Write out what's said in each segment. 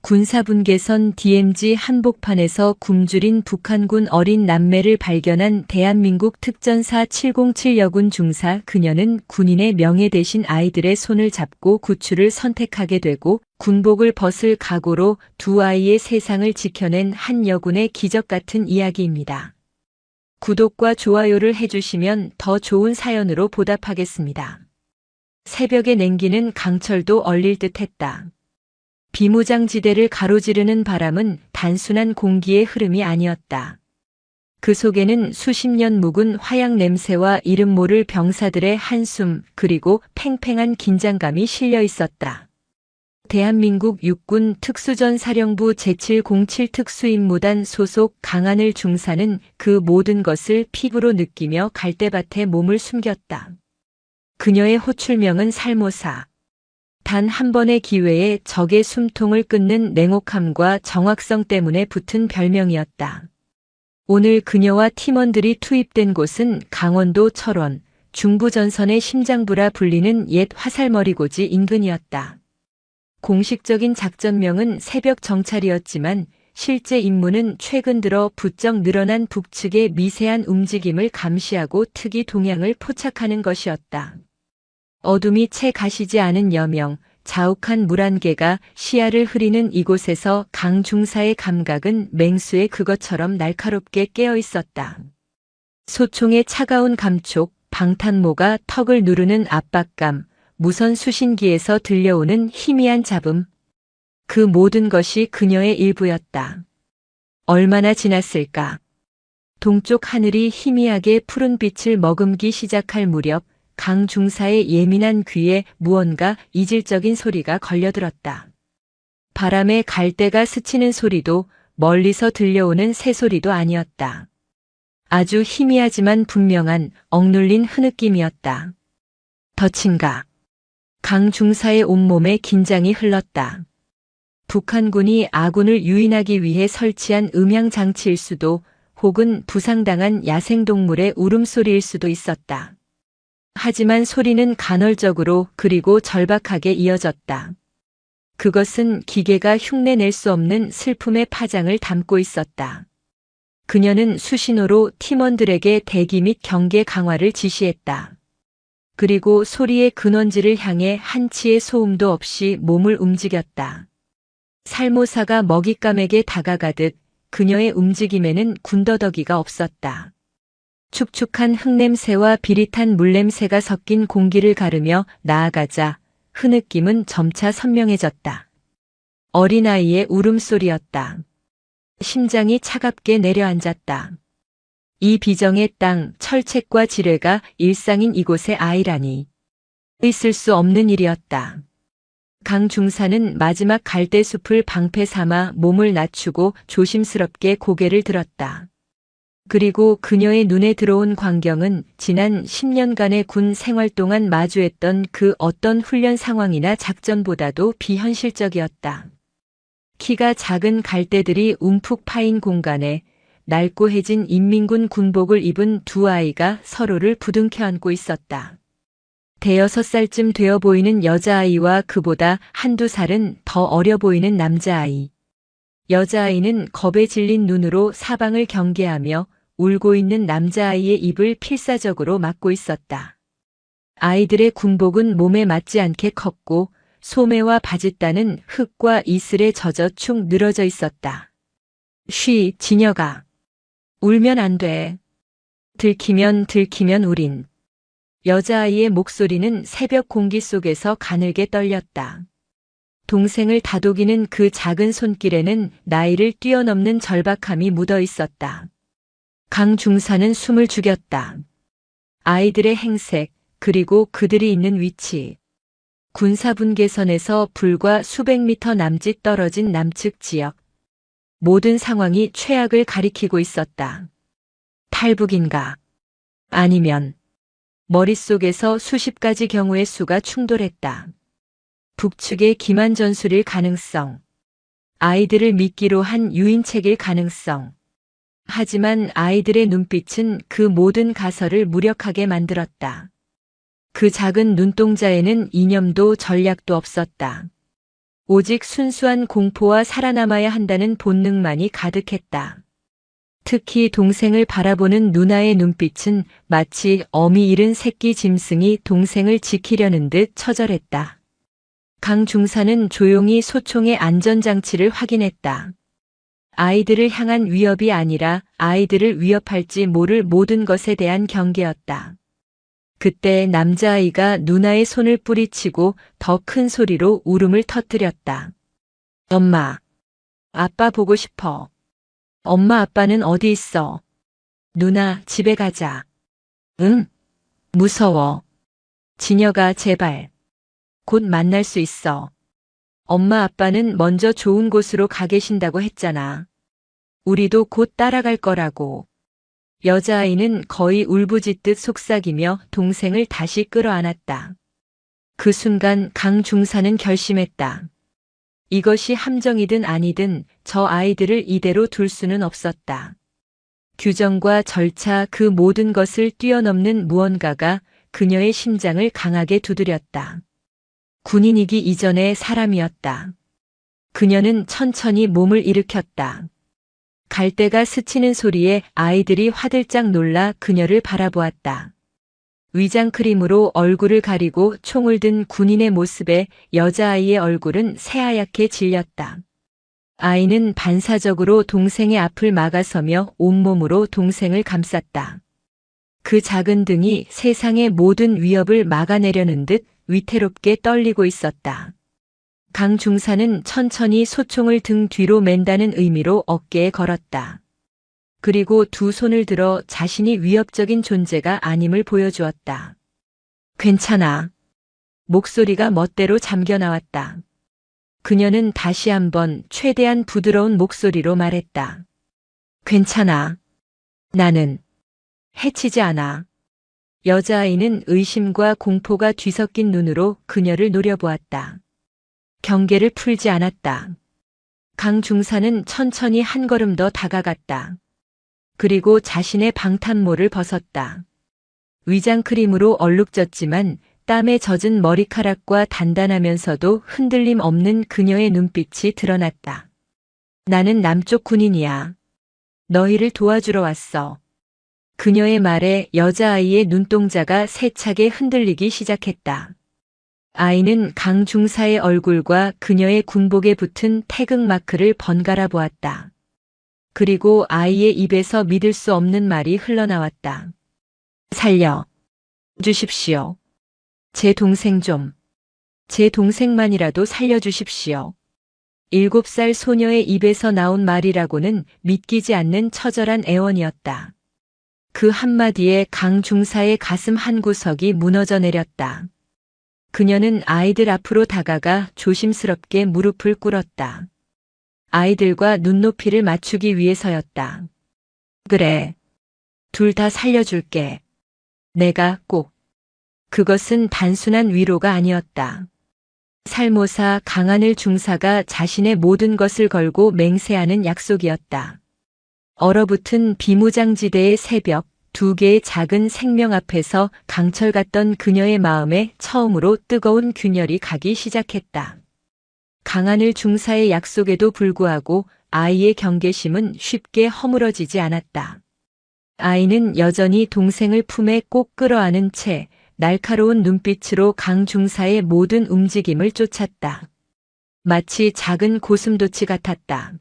군사분계선 DMZ 한복판에서 굶주린 북한군 어린 남매를 발견한 대한민국 특전사 707 여군 중사 그녀는 군인의 명예 대신 아이들의 손을 잡고 구출을 선택하게 되고 군복을 벗을 각오로 두 아이의 세상을 지켜낸 한 여군의 기적 같은 이야기입니다. 구독과 좋아요를 해주시면 더 좋은 사연으로 보답하겠습니다. 새벽에 냉기는 강철도 얼릴 듯했다. 비무장지대를 가로지르는 바람은 단순한 공기의 흐름이 아니었다. 그 속에는 수십 년 묵은 화약 냄새와 이름 모를 병사들의 한숨 그리고 팽팽한 긴장감이 실려 있었다. 대한민국 육군 특수전사령부 제707 특수임무단 소속 강하늘 중사는 그 모든 것을 피부로 느끼며 갈대밭에 몸을 숨겼다. 그녀의 호출명은 살모사. 단 한 번의 기회에 적의 숨통을 끊는 냉혹함과 정확성 때문에 붙은 별명이었다. 오늘 그녀와 팀원들이 투입된 곳은 강원도 철원, 중부전선의 심장부라 불리는 옛 화살머리고지 인근이었다. 공식적인 작전명은 새벽 정찰이었지만 실제 임무는 최근 들어 부쩍 늘어난 북측의 미세한 움직임을 감시하고 특이 동향을 포착하는 것이었다. 어둠이 채 가시지 않은 여명, 자욱한 물안개가 시야를 흐리는 이곳에서 강 중사의 감각은 맹수의 그것처럼 날카롭게 깨어 있었다. 소총의 차가운 감촉, 방탄모가 턱을 누르는 압박감, 무선 수신기에서 들려오는 희미한 잡음. 그 모든 것이 그녀의 일부였다. 얼마나 지났을까? 동쪽 하늘이 희미하게 푸른 빛을 머금기 시작할 무렵 강 중사의 예민한 귀에 무언가 이질적인 소리가 걸려들었다. 바람에 갈대가 스치는 소리도 멀리서 들려오는 새소리도 아니었다. 아주 희미하지만 분명한 억눌린 흐느낌이었다. 덫인가? 강 중사의 온몸에 긴장이 흘렀다. 북한군이 아군을 유인하기 위해 설치한 음향장치일 수도 혹은 부상당한 야생동물의 울음소리일 수도 있었다. 하지만 소리는 간헐적으로 그리고 절박하게 이어졌다. 그것은 기계가 흉내낼 수 없는 슬픔의 파장을 담고 있었다. 그녀는 수신호로 팀원들에게 대기 및 경계 강화를 지시했다. 그리고 소리의 근원지를 향해 한치의 소음도 없이 몸을 움직였다. 살모사가 먹잇감에게 다가가듯 그녀의 움직임에는 군더더기가 없었다. 축축한 흙냄새와 비릿한 물냄새가 섞인 공기를 가르며 나아가자 흐느낌은 점차 선명해졌다. 어린아이의 울음소리였다. 심장이 차갑게 내려앉았다. 이 비정의 땅, 철책과 지뢰가 일상인 이곳의 아이라니. 있을 수 없는 일이었다. 강 중사는 마지막 갈대숲을 방패 삼아 몸을 낮추고 조심스럽게 고개를 들었다. 그리고 그녀의 눈에 들어온 광경은 지난 10년간의 군 생활 동안 마주했던 그 어떤 훈련 상황이나 작전보다도 비현실적이었다. 키가 작은 갈대들이 움푹 파인 공간에 낡고해진 인민군 군복을 입은 두 아이가 서로를 부둥켜 안고 있었다. 대여섯 살쯤 되어 보이는 여자아이와 그보다 한두 살은 더 어려 보이는 남자아이. 여자아이는 겁에 질린 눈으로 사방을 경계하며 울고 있는 남자아이의 입을 필사적으로 막고 있었다. 아이들의 군복은 몸에 맞지 않게 컸고 소매와 바짓단은 흙과 이슬에 젖어 축 늘어져 있었다. 쉬, 지녀가. 울면 안 돼. 들키면 우린. 여자아이의 목소리는 새벽 공기 속에서 가늘게 떨렸다. 동생을 다독이는 그 작은 손길에는 나이를 뛰어넘는 절박함이 묻어 있었다. 강 중사는 숨을 죽였다. 아이들의 행색, 그리고 그들이 있는 위치. 군사분계선에서 불과 수백 미터 남짓 떨어진 남측 지역. 모든 상황이 최악을 가리키고 있었다. 탈북인가? 아니면 머릿속에서 수십 가지 경우의 수가 충돌했다. 북측의 기만 전술일 가능성. 아이들을 미끼로 한 유인책일 가능성. 하지만 아이들의 눈빛은 그 모든 가설을 무력하게 만들었다. 그 작은 눈동자에는 이념도 전략도 없었다. 오직 순수한 공포와 살아남아야 한다는 본능만이 가득했다. 특히 동생을 바라보는 누나의 눈빛은 마치 어미 잃은 새끼 짐승이 동생을 지키려는 듯 처절했다. 강 중사는 조용히 소총의 안전장치를 확인했다. 아이들을 향한 위협이 아니라 아이들을 위협할지 모를 모든 것에 대한 경계였다. 그때 남자아이가 누나의 손을 뿌리치고 더 큰 소리로 울음을 터뜨렸다. 엄마, 아빠 보고 싶어. 엄마 아빠는 어디 있어? 누나, 집에 가자. 응? 무서워. 진혁아, 제발. 곧 만날 수 있어. 엄마 아빠는 먼저 좋은 곳으로 가 계신다고 했잖아. 우리도 곧 따라갈 거라고. 여자아이는 거의 울부짖듯 속삭이며 동생을 다시 끌어안았다. 그 순간 강 중사는 결심했다. 이것이 함정이든 아니든 저 아이들을 이대로 둘 수는 없었다. 규정과 절차 그 모든 것을 뛰어넘는 무언가가 그녀의 심장을 강하게 두드렸다. 군인이기 이전의 사람이었다. 그녀는 천천히 몸을 일으켰다. 갈대가 스치는 소리에 아이들이 화들짝 놀라 그녀를 바라보았다. 위장 크림으로 얼굴을 가리고 총을 든 군인의 모습에 여자아이의 얼굴은 새하얗게 질렸다. 아이는 반사적으로 동생의 앞을 막아서며 온몸으로 동생을 감쌌다. 그 작은 등이 세상의 모든 위협을 막아내려는 듯 위태롭게 떨리고 있었다. 강 중사는 천천히 소총을 등 뒤로 맨다는 의미로 어깨에 걸었다. 그리고 두 손을 들어 자신이 위협적인 존재가 아님을 보여주었다. 괜찮아. 목소리가 멋대로 잠겨 나왔다. 그녀는 다시 한번 최대한 부드러운 목소리로 말했다. 괜찮아. 나는 해치지 않아. 여자아이는 의심과 공포가 뒤섞인 눈으로 그녀를 노려보았다. 경계를 풀지 않았다. 강 중사는 천천히 한 걸음 더 다가갔다. 그리고 자신의 방탄모를 벗었다. 위장 크림으로 얼룩졌지만 땀에 젖은 머리카락과 단단하면서도 흔들림 없는 그녀의 눈빛이 드러났다. 나는 남쪽 군인이야. 너희를 도와주러 왔어. 그녀의 말에 여자아이의 눈동자가 세차게 흔들리기 시작했다. 아이는 강 중사의 얼굴과 그녀의 군복에 붙은 태극마크를 번갈아 보았다. 그리고 아이의 입에서 믿을 수 없는 말이 흘러나왔다. 살려 주십시오. 제 동생 좀. 제 동생만이라도 살려주십시오. 7살 소녀의 입에서 나온 말이라고는 믿기지 않는 처절한 애원이었다. 그 한마디에 강 중사의 가슴 한구석이 무너져 내렸다. 그녀는 아이들 앞으로 다가가 조심스럽게 무릎을 꿇었다. 아이들과 눈높이를 맞추기 위해서였다. 그래. 둘 다 살려줄게. 내가 꼭. 그것은 단순한 위로가 아니었다. 살모사 강하늘 중사가 자신의 모든 것을 걸고 맹세하는 약속이었다. 얼어붙은 비무장지대의 새벽, 두 개의 작은 생명 앞에서 강철 같던 그녀의 마음에 처음으로 뜨거운 균열이 가기 시작했다. 강하늘 중사의 약속에도 불구하고 아이의 경계심은 쉽게 허물어지지 않았다. 아이는 여전히 동생을 품에 꼭 끌어안은 채 날카로운 눈빛으로 강 중사의 모든 움직임을 쫓았다. 마치 작은 고슴도치 같았다.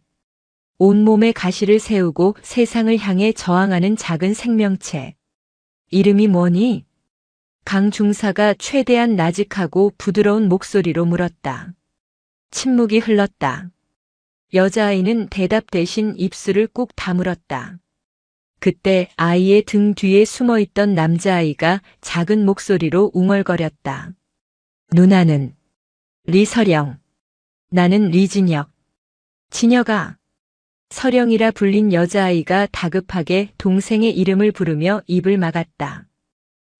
온몸에 가시를 세우고 세상을 향해 저항하는 작은 생명체. 이름이 뭐니? 강 중사가 최대한 나직하고 부드러운 목소리로 물었다. 침묵이 흘렀다. 여자아이는 대답 대신 입술을 꾹 다물었다. 그때 아이의 등 뒤에 숨어있던 남자아이가 작은 목소리로 웅얼거렸다. 누나는 리서령. 나는 리진혁. 진혁아. 서령이라 불린 여자아이가 다급하게 동생의 이름을 부르며 입을 막았다.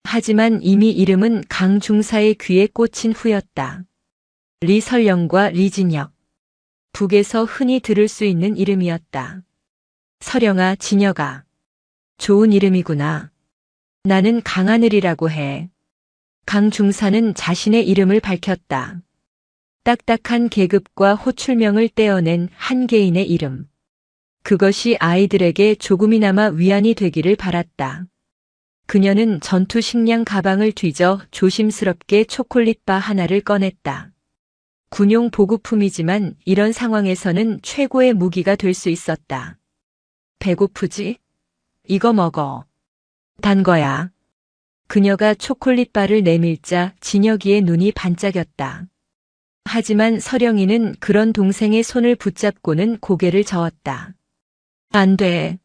하지만 이미 이름은 강 중사의 귀에 꽂힌 후였다. 리설령과 리진혁. 북에서 흔히 들을 수 있는 이름이었다. 서령아, 진혁아. 좋은 이름이구나. 나는 강하늘이라고 해. 강 중사는 자신의 이름을 밝혔다. 딱딱한 계급과 호출명을 떼어낸 한 개인의 이름. 그것이 아이들에게 조금이나마 위안이 되기를 바랐다. 그녀는 전투 식량 가방을 뒤져 조심스럽게 초콜릿바 하나를 꺼냈다. 군용 보급품이지만 이런 상황에서는 최고의 무기가 될 수 있었다. 배고프지? 이거 먹어. 단 거야. 그녀가 초콜릿바를 내밀자 진혁이의 눈이 반짝였다. 하지만 서령이는 그런 동생의 손을 붙잡고는 고개를 저었다. 안 돼.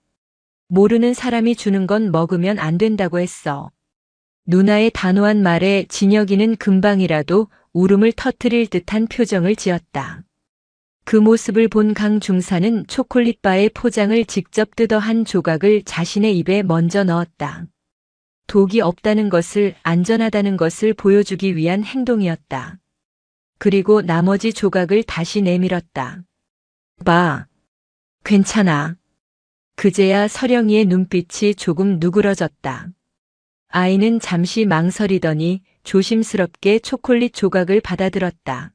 모르는 사람이 주는 건 먹으면 안 된다고 했어. 누나의 단호한 말에 진혁이는 금방이라도 울음을 터뜨릴 듯한 표정을 지었다. 그 모습을 본 강 중사는 초콜릿바의 포장을 직접 뜯어 한 조각을 자신의 입에 먼저 넣었다. 독이 없다는 것을, 안전하다는 것을 보여주기 위한 행동이었다. 그리고 나머지 조각을 다시 내밀었다. 봐. 괜찮아. 그제야 서령이의 눈빛이 조금 누그러졌다. 아이는 잠시 망설이더니 조심스럽게 초콜릿 조각을 받아들었다.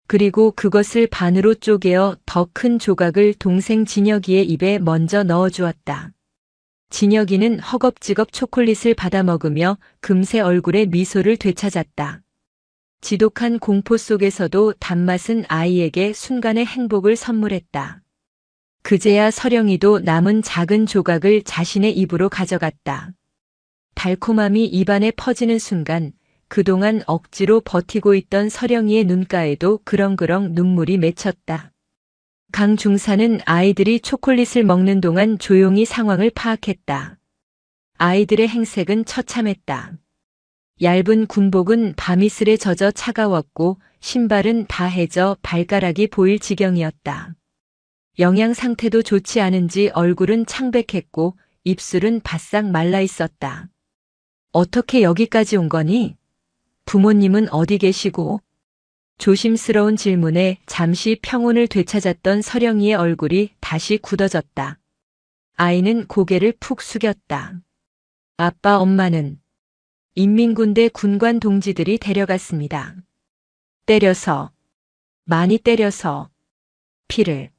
그리고 그것을 반으로 쪼개어 더 큰 조각을 동생 진혁이의 입에 먼저 넣어주었다. 진혁이는 허겁지겁 초콜릿을 받아먹으며 금세 얼굴에 미소를 되찾았다. 지독한 공포 속에서도 단맛은 아이에게 순간의 행복을 선물했다. 그제야 서령이도 남은 작은 조각을 자신의 입으로 가져갔다. 달콤함이 입안에 퍼지는 순간 그동안 억지로 버티고 있던 서령이의 눈가에도 그렁그렁 눈물이 맺혔다. 강 중사는 아이들이 초콜릿을 먹는 동안 조용히 상황을 파악했다. 아이들의 행색은 처참했다. 얇은 군복은 밤이슬에 젖어 차가웠고 신발은 다 해져 발가락이 보일 지경이었다. 영양 상태도 좋지 않은지 얼굴은 창백했고 입술은 바싹 말라 있었다. 어떻게 여기까지 온 거니? 부모님은 어디 계시고? 조심스러운 질문에 잠시 평온을 되찾았던 서령이의 얼굴이 다시 굳어졌다. 아이는 고개를 푹 숙였다. 아빠, 엄마는 인민군대 군관 동지들이 데려갔습니다. 때려서, 많이 때려서, 피를.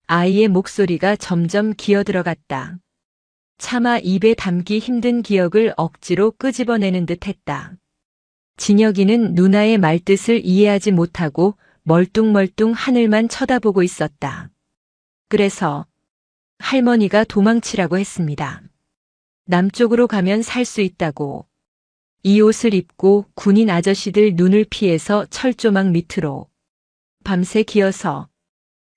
아이의 목소리가 점점 기어들어갔다. 차마 입에 담기 힘든 기억을 억지로 끄집어내는 듯 했다. 진혁이는 누나의 말뜻을 이해하지 못하고 멀뚱멀뚱 하늘만 쳐다보고 있었다. 그래서 할머니가 도망치라고 했습니다. 남쪽으로 가면 살 수 있다고. 이 옷을 입고 군인 아저씨들 눈을 피해서 철조망 밑으로. 밤새 기어서.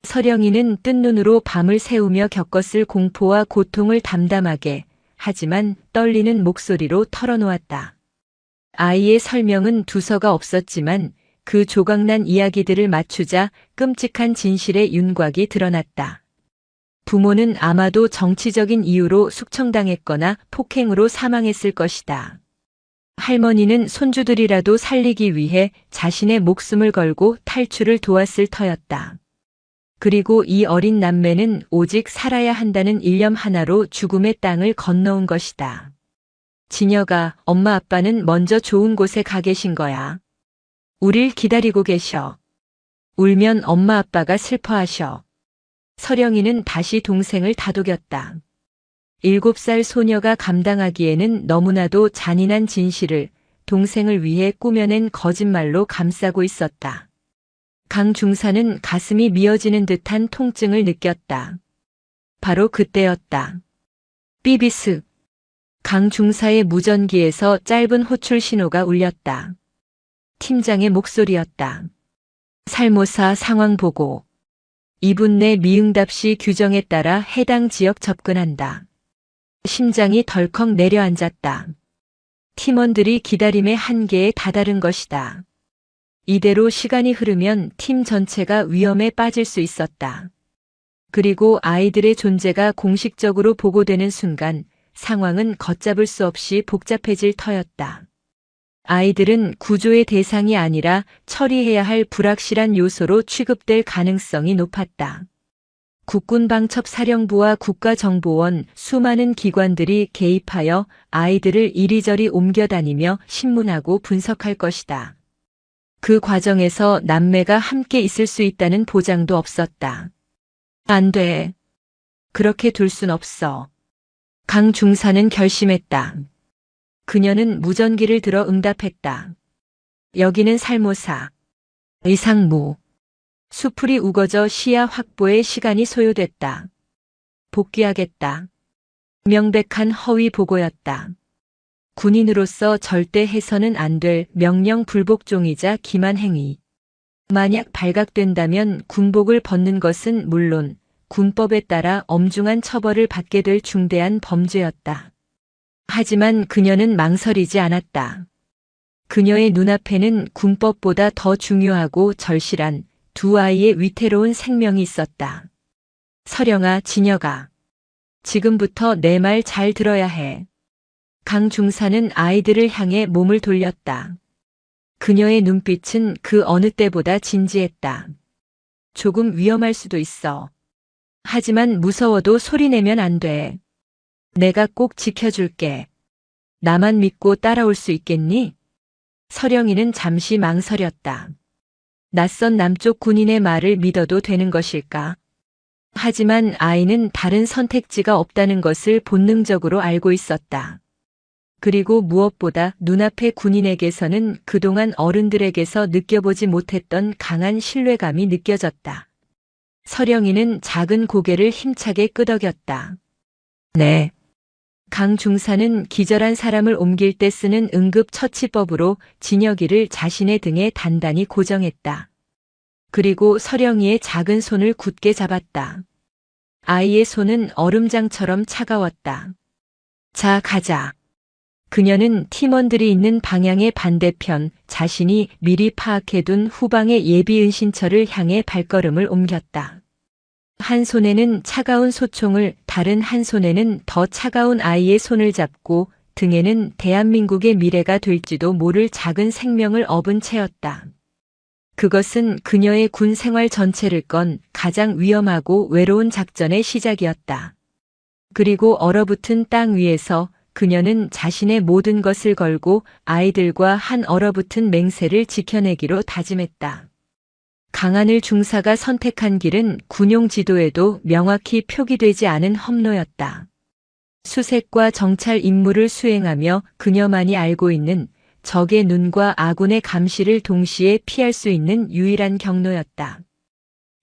서령이는 뜬 눈으로 밤을 새우며 겪었을 공포와 고통을 담담하게, 하지만 떨리는 목소리로 털어놓았다. 아이의 설명은 두서가 없었지만 그 조각난 이야기들을 맞추자 끔찍한 진실의 윤곽이 드러났다. 부모는 아마도 정치적인 이유로 숙청당했거나 폭행으로 사망했을 것이다. 할머니는 손주들이라도 살리기 위해 자신의 목숨을 걸고 탈출을 도왔을 터였다. 그리고 이 어린 남매는 오직 살아야 한다는 일념 하나로 죽음의 땅을 건너온 것이다. 진혁아, 엄마 아빠는 먼저 좋은 곳에 가 계신 거야. 우릴 기다리고 계셔. 울면 엄마 아빠가 슬퍼하셔. 서령이는 다시 동생을 다독였다. 7살 소녀가 감당하기에는 너무나도 잔인한 진실을 동생을 위해 꾸며낸 거짓말로 감싸고 있었다. 강 중사는 가슴이 미어지는 듯한 통증을 느꼈다. 바로 그때였다. 삐비스. 강 중사의 무전기에서 짧은 호출 신호가 울렸다. 팀장의 목소리였다. 살모사 상황 보고. 2분 내 미응답 시 규정에 따라 해당 지역 접근한다. 심장이 덜컥 내려앉았다. 팀원들이 기다림의 한계에 다다른 것이다. 이대로 시간이 흐르면 팀 전체가 위험에 빠질 수 있었다. 그리고 아이들의 존재가 공식적으로 보고되는 순간 상황은 걷잡을 수 없이 복잡해질 터였다. 아이들은 구조의 대상이 아니라 처리해야 할 불확실한 요소로 취급될 가능성이 높았다. 국군방첩사령부와 국가정보원, 수많은 기관들이 개입하여 아이들을 이리저리 옮겨다니며 신문하고 분석할 것이다. 그 과정에서 남매가 함께 있을 수 있다는 보장도 없었다. 안 돼. 그렇게 둘 순 없어. 강 중사는 결심했다. 그녀는 무전기를 들어 응답했다. 여기는 살모사. 의상무. 수풀이 우거져 시야 확보에 시간이 소요됐다. 복귀하겠다. 명백한 허위 보고였다. 군인으로서 절대 해서는 안 될 명령 불복종이자 기만 행위. 만약 발각된다면 군복을 벗는 것은 물론 군법에 따라 엄중한 처벌을 받게 될 중대한 범죄였다. 하지만 그녀는 망설이지 않았다. 그녀의 눈앞에는 군법보다 더 중요하고 절실한 두 아이의 위태로운 생명이 있었다. 서령아, 진혁아. 지금부터 내 말 잘 들어야 해. 강 중사는 아이들을 향해 몸을 돌렸다. 그녀의 눈빛은 그 어느 때보다 진지했다. 조금 위험할 수도 있어. 하지만 무서워도 소리내면 안 돼. 내가 꼭 지켜줄게. 나만 믿고 따라올 수 있겠니? 서령이는 잠시 망설였다. 낯선 남쪽 군인의 말을 믿어도 되는 것일까? 하지만 아이는 다른 선택지가 없다는 것을 본능적으로 알고 있었다. 그리고 무엇보다 눈앞의 군인에게서는 그동안 어른들에게서 느껴보지 못했던 강한 신뢰감이 느껴졌다. 서령이는 작은 고개를 힘차게 끄덕였다. 네. 강 중사는 기절한 사람을 옮길 때 쓰는 응급처치법으로 진혁이를 자신의 등에 단단히 고정했다. 그리고 서령이의 작은 손을 굳게 잡았다. 아이의 손은 얼음장처럼 차가웠다. 자, 가자. 그녀는 팀원들이 있는 방향의 반대편, 자신이 미리 파악해둔 후방의 예비 은신처를 향해 발걸음을 옮겼다. 한 손에는 차가운 소총을, 다른 한 손에는 더 차가운 아이의 손을 잡고 등에는 대한민국의 미래가 될지도 모를 작은 생명을 업은 채였다. 그것은 그녀의 군 생활 전체를 건 가장 위험하고 외로운 작전의 시작이었다. 그리고 얼어붙은 땅 위에서 그녀는 자신의 모든 것을 걸고 아이들과 한 얼어붙은 맹세를 지켜내기로 다짐했다. 강하늘 중사가 선택한 길은 군용 지도에도 명확히 표기되지 않은 험로였다. 수색과 정찰 임무를 수행하며 그녀만이 알고 있는 적의 눈과 아군의 감시를 동시에 피할 수 있는 유일한 경로였다.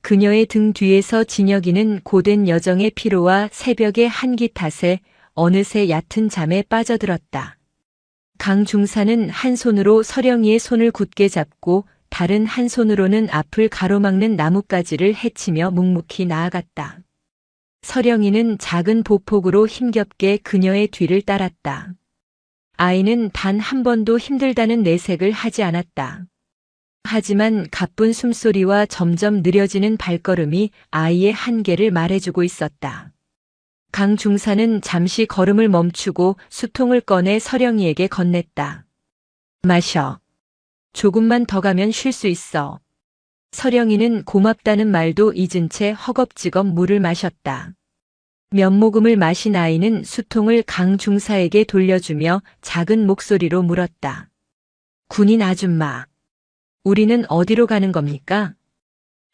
그녀의 등 뒤에서 진혁이는 고된 여정의 피로와 새벽의 한기 탓에 어느새 얕은 잠에 빠져들었다. 강 중사는 한 손으로 서령이의 손을 굳게 잡고 다른 한 손으로는 앞을 가로막는 나뭇가지를 헤치며 묵묵히 나아갔다. 서령이는 작은 보폭으로 힘겹게 그녀의 뒤를 따랐다. 아이는 단 한 번도 힘들다는 내색을 하지 않았다. 하지만 가쁜 숨소리와 점점 느려지는 발걸음이 아이의 한계를 말해주고 있었다. 강 중사는 잠시 걸음을 멈추고 수통을 꺼내 서령이에게 건넸다. 마셔. 조금만 더 가면 쉴 수 있어. 서령이는 고맙다는 말도 잊은 채 허겁지겁 물을 마셨다. 몇 모금을 마신 아이는 수통을 강 중사에게 돌려주며 작은 목소리로 물었다. 군인 아줌마. 우리는 어디로 가는 겁니까?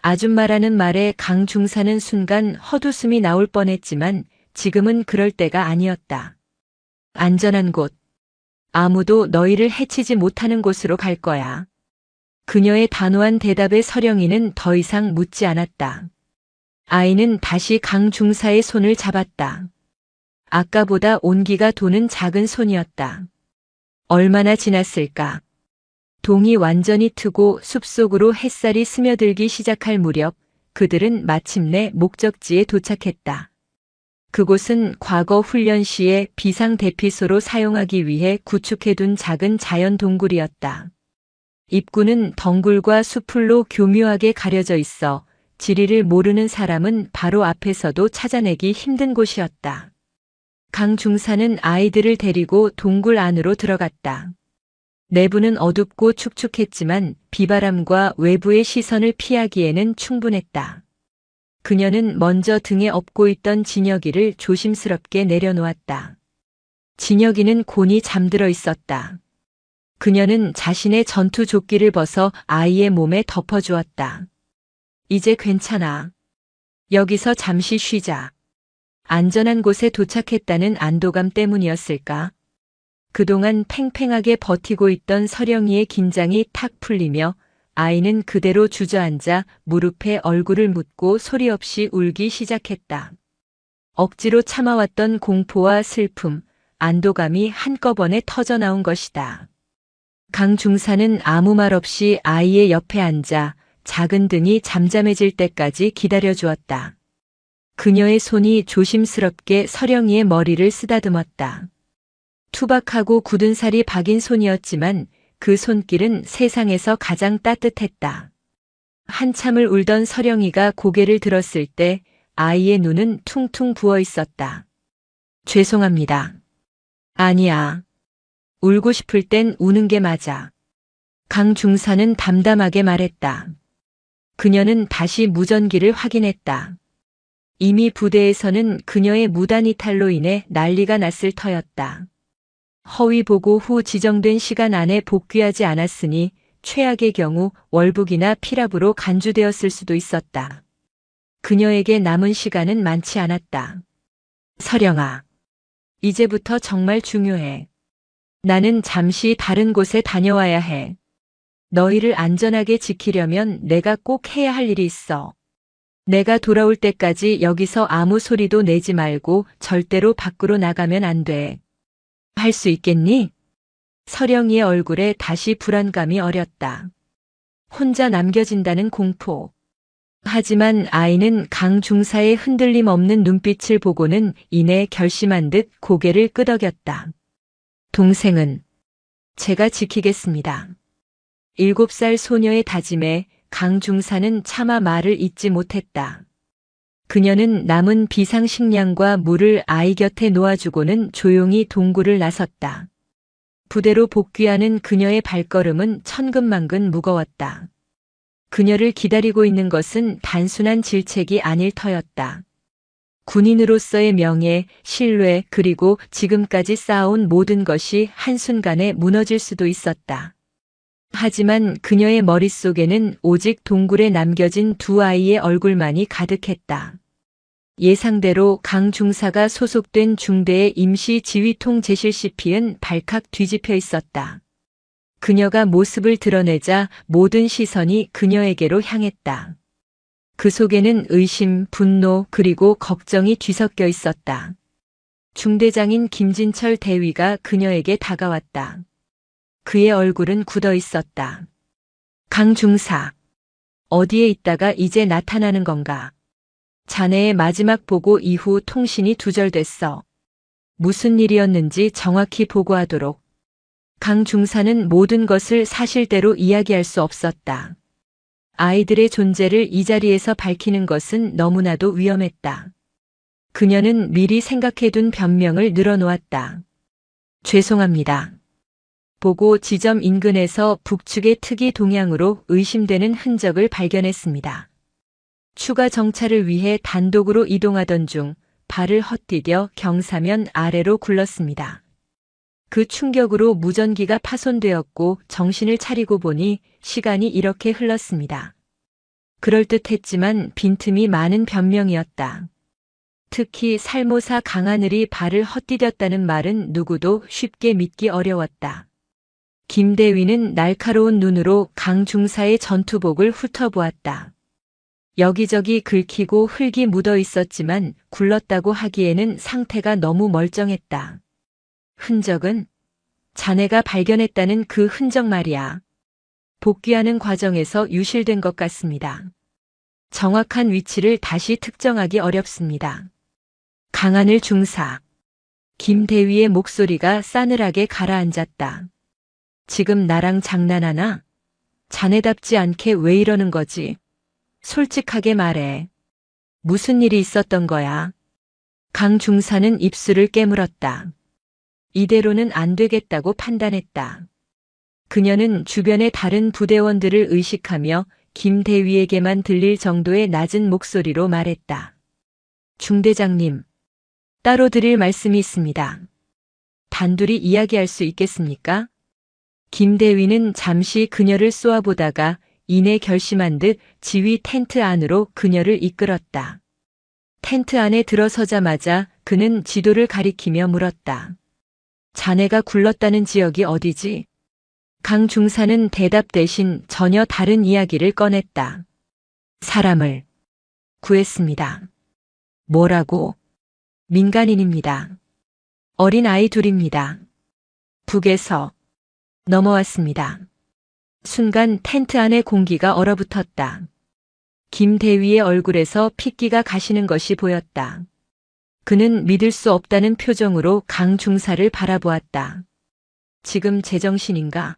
아줌마라는 말에 강 중사는 순간 헛웃음이 나올 뻔했지만 지금은 그럴 때가 아니었다. 안전한 곳. 아무도 너희를 해치지 못하는 곳으로 갈 거야. 그녀의 단호한 대답에 서령이는 더 이상 묻지 않았다. 아이는 다시 강 중사의 손을 잡았다. 아까보다 온기가 도는 작은 손이었다. 얼마나 지났을까? 동이 완전히 트고 숲속으로 햇살이 스며들기 시작할 무렵 그들은 마침내 목적지에 도착했다. 그곳은 과거 훈련 시에 비상대피소로 사용하기 위해 구축해둔 작은 자연 동굴이었다. 입구는 덩굴과 수풀로 교묘하게 가려져 있어 지리를 모르는 사람은 바로 앞에서도 찾아내기 힘든 곳이었다. 강 중사는 아이들을 데리고 동굴 안으로 들어갔다. 내부는 어둡고 축축했지만 비바람과 외부의 시선을 피하기에는 충분했다. 그녀는 먼저 등에 업고 있던 진혁이를 조심스럽게 내려놓았다. 진혁이는 곤히 잠들어 있었다. 그녀는 자신의 전투 조끼를 벗어 아이의 몸에 덮어주었다. 이제 괜찮아. 여기서 잠시 쉬자. 안전한 곳에 도착했다는 안도감 때문이었을까? 그동안 팽팽하게 버티고 있던 서령이의 긴장이 탁 풀리며 아이는 그대로 주저앉아 무릎에 얼굴을 묻고 소리 없이 울기 시작했다. 억지로 참아왔던 공포와 슬픔, 안도감이 한꺼번에 터져나온 것이다. 강 중사는 아무 말 없이 아이의 옆에 앉아 작은 등이 잠잠해질 때까지 기다려주었다. 그녀의 손이 조심스럽게 서령이의 머리를 쓰다듬었다. 투박하고 굳은 살이 박인 손이었지만 그 손길은 세상에서 가장 따뜻했다. 한참을 울던 서령이가 고개를 들었을 때 아이의 눈은 퉁퉁 부어 있었다. 죄송합니다. 아니야. 울고 싶을 땐 우는 게 맞아. 강 중사는 담담하게 말했다. 그녀는 다시 무전기를 확인했다. 이미 부대에서는 그녀의 무단 이탈로 인해 난리가 났을 터였다. 허위 보고 후 지정된 시간 안에 복귀하지 않았으니 최악의 경우 월북이나 피랍으로 간주되었을 수도 있었다. 그녀에게 남은 시간은 많지 않았다. 서령아, 이제부터 정말 중요해. 나는 잠시 다른 곳에 다녀와야 해. 너희를 안전하게 지키려면 내가 꼭 해야 할 일이 있어. 내가 돌아올 때까지 여기서 아무 소리도 내지 말고 절대로 밖으로 나가면 안 돼. 할 수 있겠니? 서령이의 얼굴에 다시 불안감이 어렸다. 혼자 남겨진다는 공포. 하지만 아이는 강 중사의 흔들림 없는 눈빛을 보고는 이내 결심한 듯 고개를 끄덕였다. 동생은 제가 지키겠습니다. 7살 소녀의 다짐에 강 중사는 차마 말을 잇지 못했다. 그녀는 남은 비상식량과 물을 아이 곁에 놓아주고는 조용히 동굴을 나섰다. 부대로 복귀하는 그녀의 발걸음은 천근만근 무거웠다. 그녀를 기다리고 있는 것은 단순한 질책이 아닐 터였다. 군인으로서의 명예, 신뢰, 그리고 지금까지 쌓아온 모든 것이 한순간에 무너질 수도 있었다. 하지만 그녀의 머릿속에는 오직 동굴에 남겨진 두 아이의 얼굴만이 가득했다. 예상대로 강 중사가 소속된 중대의 임시 지휘통 제실 CP는 발칵 뒤집혀 있었다. 그녀가 모습을 드러내자 모든 시선이 그녀에게로 향했다. 그 속에는 의심, 분노, 그리고 걱정이 뒤섞여 있었다. 중대장인 김진철 대위가 그녀에게 다가왔다. 그의 얼굴은 굳어 있었다. 강 중사, 어디에 있다가 이제 나타나는 건가? 자네의 마지막 보고 이후 통신이 두절됐어. 무슨 일이었는지 정확히 보고하도록. 강 중사는 모든 것을 사실대로 이야기할 수 없었다. 아이들의 존재를 이 자리에서 밝히는 것은 너무나도 위험했다. 그녀는 미리 생각해둔 변명을 늘어놓았다. 죄송합니다. 보고 지점 인근에서 북측의 특이 동향으로 의심되는 흔적을 발견했습니다. 추가 정찰을 위해 단독으로 이동하던 중 발을 헛디뎌 경사면 아래로 굴렀습니다. 그 충격으로 무전기가 파손되었고 정신을 차리고 보니 시간이 이렇게 흘렀습니다. 그럴듯했지만 빈틈이 많은 변명이었다. 특히 살모사 강하늘이 발을 헛디뎠다는 말은 누구도 쉽게 믿기 어려웠다. 김대위는 날카로운 눈으로 강 중사의 전투복을 훑어보았다. 여기저기 긁히고 흙이 묻어 있었지만 굴렀다고 하기에는 상태가 너무 멀쩡했다. 흔적은? 자네가 발견했다는 그 흔적 말이야. 복귀하는 과정에서 유실된 것 같습니다. 정확한 위치를 다시 특정하기 어렵습니다. 강하늘 중사. 김대위의 목소리가 싸늘하게 가라앉았다. 지금 나랑 장난하나? 자네답지 않게 왜 이러는 거지? 솔직하게 말해. 무슨 일이 있었던 거야? 강 중사는 입술을 깨물었다. 이대로는 안 되겠다고 판단했다. 그녀는 주변의 다른 부대원들을 의식하며 김대위에게만 들릴 정도의 낮은 목소리로 말했다. 중대장님, 따로 드릴 말씀이 있습니다. 단둘이 이야기할 수 있겠습니까? 김대위는 잠시 그녀를 쏘아보다가 이내 결심한 듯 지휘 텐트 안으로 그녀를 이끌었다. 텐트 안에 들어서자마자 그는 지도를 가리키며 물었다. 자네가 굴렀다는 지역이 어디지? 강 중사는 대답 대신 전혀 다른 이야기를 꺼냈다. 사람을 구했습니다. 뭐라고? 민간인입니다. 어린 아이 둘입니다. 북에서 넘어왔습니다. 순간 텐트 안의 공기가 얼어붙었다. 김대위의 얼굴에서 핏기가 가시는 것이 보였다. 그는 믿을 수 없다는 표정으로 강 중사를 바라보았다. 지금 제정신인가?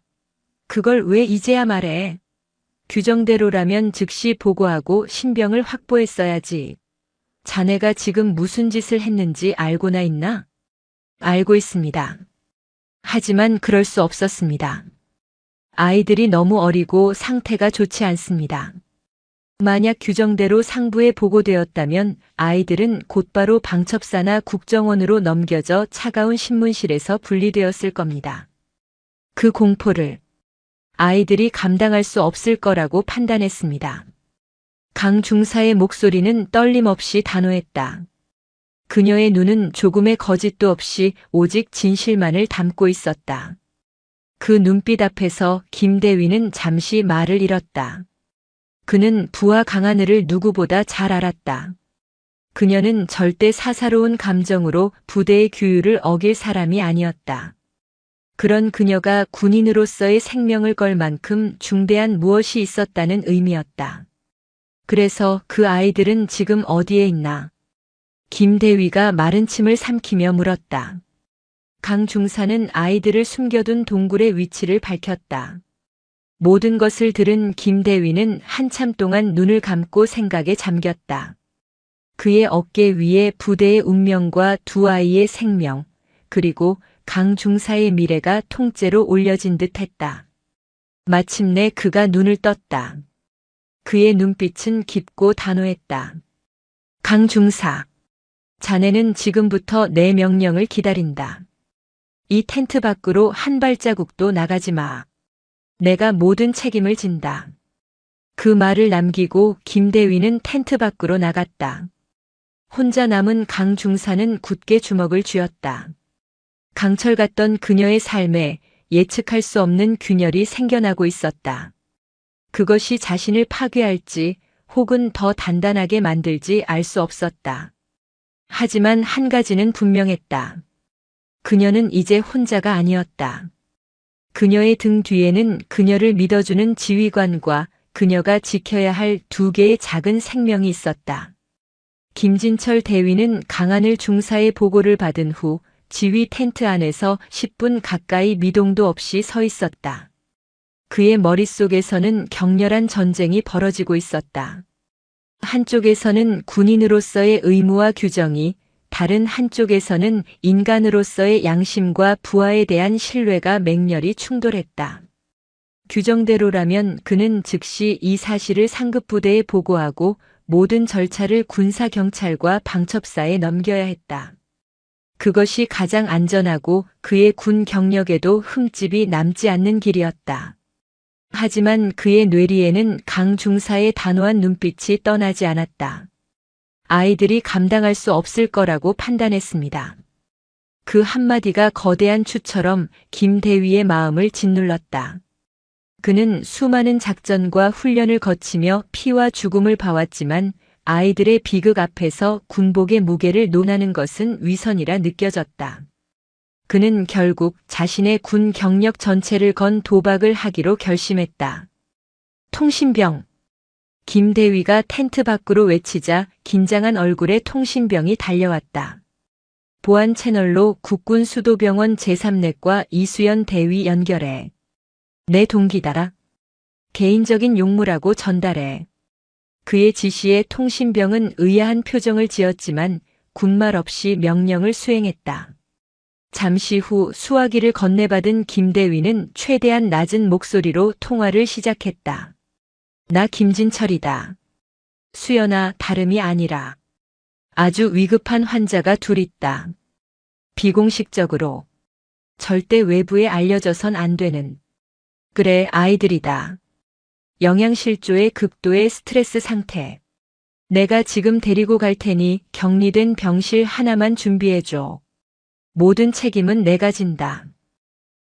그걸 왜 이제야 말해? 규정대로라면 즉시 보고하고 신병을 확보했어야지. 자네가 지금 무슨 짓을 했는지 알고나 있나? 알고 있습니다. 하지만 그럴 수 없었습니다. 아이들이 너무 어리고 상태가 좋지 않습니다. 만약 규정대로 상부에 보고되었다면 아이들은 곧바로 방첩사나 국정원으로 넘겨져 차가운 신문실에서 분리되었을 겁니다. 그 공포를 아이들이 감당할 수 없을 거라고 판단했습니다. 강 중사의 목소리는 떨림없이 단호했다. 그녀의 눈은 조금의 거짓도 없이 오직 진실만을 담고 있었다. 그 눈빛 앞에서 김대위는 잠시 말을 잃었다. 그는 부하 강하늘을 누구보다 잘 알았다. 그녀는 절대 사사로운 감정으로 부대의 규율을 어길 사람이 아니었다. 그런 그녀가 군인으로서의 생명을 걸 만큼 중대한 무엇이 있었다는 의미였다. 그래서 그 아이들은 지금 어디에 있나? 김대위가 마른 침을 삼키며 물었다. 강 중사는 아이들을 숨겨둔 동굴의 위치를 밝혔다. 모든 것을 들은 김대위는 한참 동안 눈을 감고 생각에 잠겼다. 그의 어깨 위에 부대의 운명과 두 아이의 생명, 그리고 강 중사의 미래가 통째로 올려진 듯 했다. 마침내 그가 눈을 떴다. 그의 눈빛은 깊고 단호했다. 강 중사, 자네는 지금부터 내 명령을 기다린다. 이 텐트 밖으로 한 발자국도 나가지 마. 내가 모든 책임을 진다. 그 말을 남기고 김대위는 텐트 밖으로 나갔다. 혼자 남은 강 중사는 굳게 주먹을 쥐었다. 강철 같던 그녀의 삶에 예측할 수 없는 균열이 생겨나고 있었다. 그것이 자신을 파괴할지 혹은 더 단단하게 만들지 알 수 없었다. 하지만 한 가지는 분명했다. 그녀는 이제 혼자가 아니었다. 그녀의 등 뒤에는 그녀를 믿어주는 지휘관과 그녀가 지켜야 할 두 개의 작은 생명이 있었다. 김진철 대위는 강하늘 중사의 보고를 받은 후 지휘 텐트 안에서 10분 가까이 미동도 없이 서 있었다. 그의 머릿속에서는 격렬한 전쟁이 벌어지고 있었다. 한쪽에서는 군인으로서의 의무와 규정이, 다른 한쪽에서는 인간으로서의 양심과 부하에 대한 신뢰가 맹렬히 충돌했다. 규정대로라면 그는 즉시 이 사실을 상급부대에 보고하고 모든 절차를 군사경찰과 방첩사에 넘겨야 했다. 그것이 가장 안전하고 그의 군 경력에도 흠집이 남지 않는 길이었다. 하지만 그의 뇌리에는 강 중사의 단호한 눈빛이 떠나지 않았다. 아이들이 감당할 수 없을 거라고 판단했습니다. 그 한마디가 거대한 추처럼 김대위의 마음을 짓눌렀다. 그는 수많은 작전과 훈련을 거치며 피와 죽음을 봐왔지만 아이들의 비극 앞에서 군복의 무게를 논하는 것은 위선이라 느껴졌다. 그는 결국 자신의 군 경력 전체를 건 도박을 하기로 결심했다. 통신병. 김대위가 텐트 밖으로 외치자 긴장한 얼굴에 통신병이 달려왔다. 보안 채널로 국군 수도병원 제3내과 이수연 대위 연결해. 내 동기다라. 개인적인 용무라고 전달해. 그의 지시에 통신병은 의아한 표정을 지었지만 군말 없이 명령을 수행했다. 잠시 후 수화기를 건네받은 김대위는 최대한 낮은 목소리로 통화를 시작했다. 나 김진철이다. 수연아, 다름이 아니라 아주 위급한 환자가 둘 있다. 비공식적으로 절대 외부에 알려져선 안 되는 그래, 아이들이다. 영양실조의 극도의 스트레스 상태. 내가 지금 데리고 갈 테니 격리된 병실 하나만 준비해줘. 모든 책임은 내가 진다.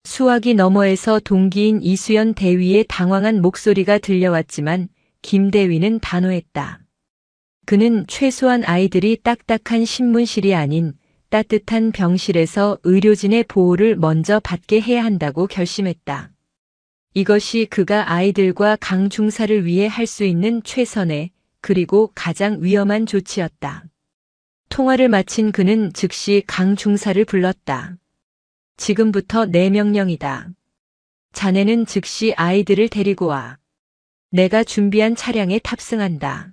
수화기 너머에서 동기인 이수연 대위의 당황한 목소리가 들려왔지만 김 대위는 단호했다. 그는 최소한 아이들이 딱딱한 신문실이 아닌 따뜻한 병실에서 의료진의 보호를 먼저 받게 해야 한다고 결심했다. 이것이 그가 아이들과 강 중사를 위해 할 수 있는 최선의 그리고 가장 위험한 조치였다. 통화를 마친 그는 즉시 강 중사를 불렀다. 지금부터 내 명령이다. 자네는 즉시 아이들을 데리고 와. 내가 준비한 차량에 탑승한다.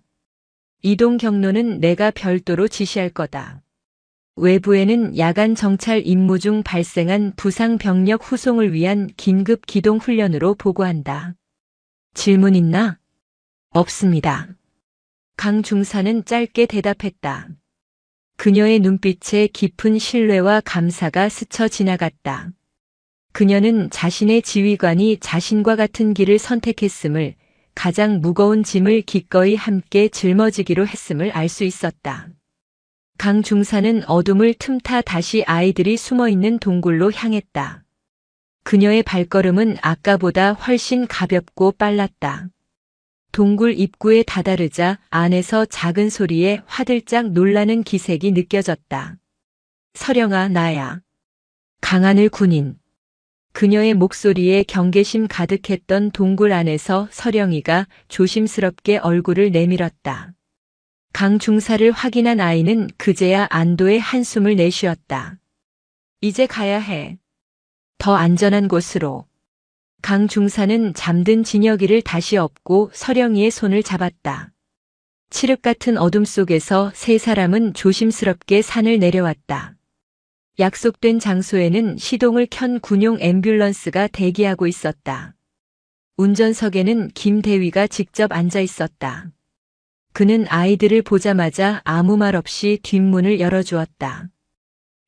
이동 경로는 내가 별도로 지시할 거다. 외부에는 야간 정찰 임무 중 발생한 부상 병력 후송을 위한 긴급 기동 훈련으로 보고한다. 질문 있나? 없습니다. 강 중사는 짧게 대답했다. 그녀의 눈빛에 깊은 신뢰와 감사가 스쳐 지나갔다. 그녀는 자신의 지휘관이 자신과 같은 길을 선택했음을, 가장 무거운 짐을 기꺼이 함께 짊어지기로 했음을 알 수 있었다. 강 중사는 어둠을 틈타 다시 아이들이 숨어있는 동굴로 향했다. 그녀의 발걸음은 아까보다 훨씬 가볍고 빨랐다. 동굴 입구에 다다르자 안에서 작은 소리에 화들짝 놀라는 기색이 느껴졌다. 서령아, 나야. 강하늘 군인. 그녀의 목소리에 경계심 가득했던 동굴 안에서 서령이가 조심스럽게 얼굴을 내밀었다. 강 중사를 확인한 아이는 그제야 안도의 한숨을 내쉬었다. 이제 가야 해. 더 안전한 곳으로. 강 중사는 잠든 진혁이를 다시 업고 서령이의 손을 잡았다. 칠흑 같은 어둠 속에서 세 사람은 조심스럽게 산을 내려왔다. 약속된 장소에는 시동을 켠 군용 앰뷸런스가 대기하고 있었다. 운전석에는 김 대위가 직접 앉아 있었다. 그는 아이들을 보자마자 아무 말 없이 뒷문을 열어주었다.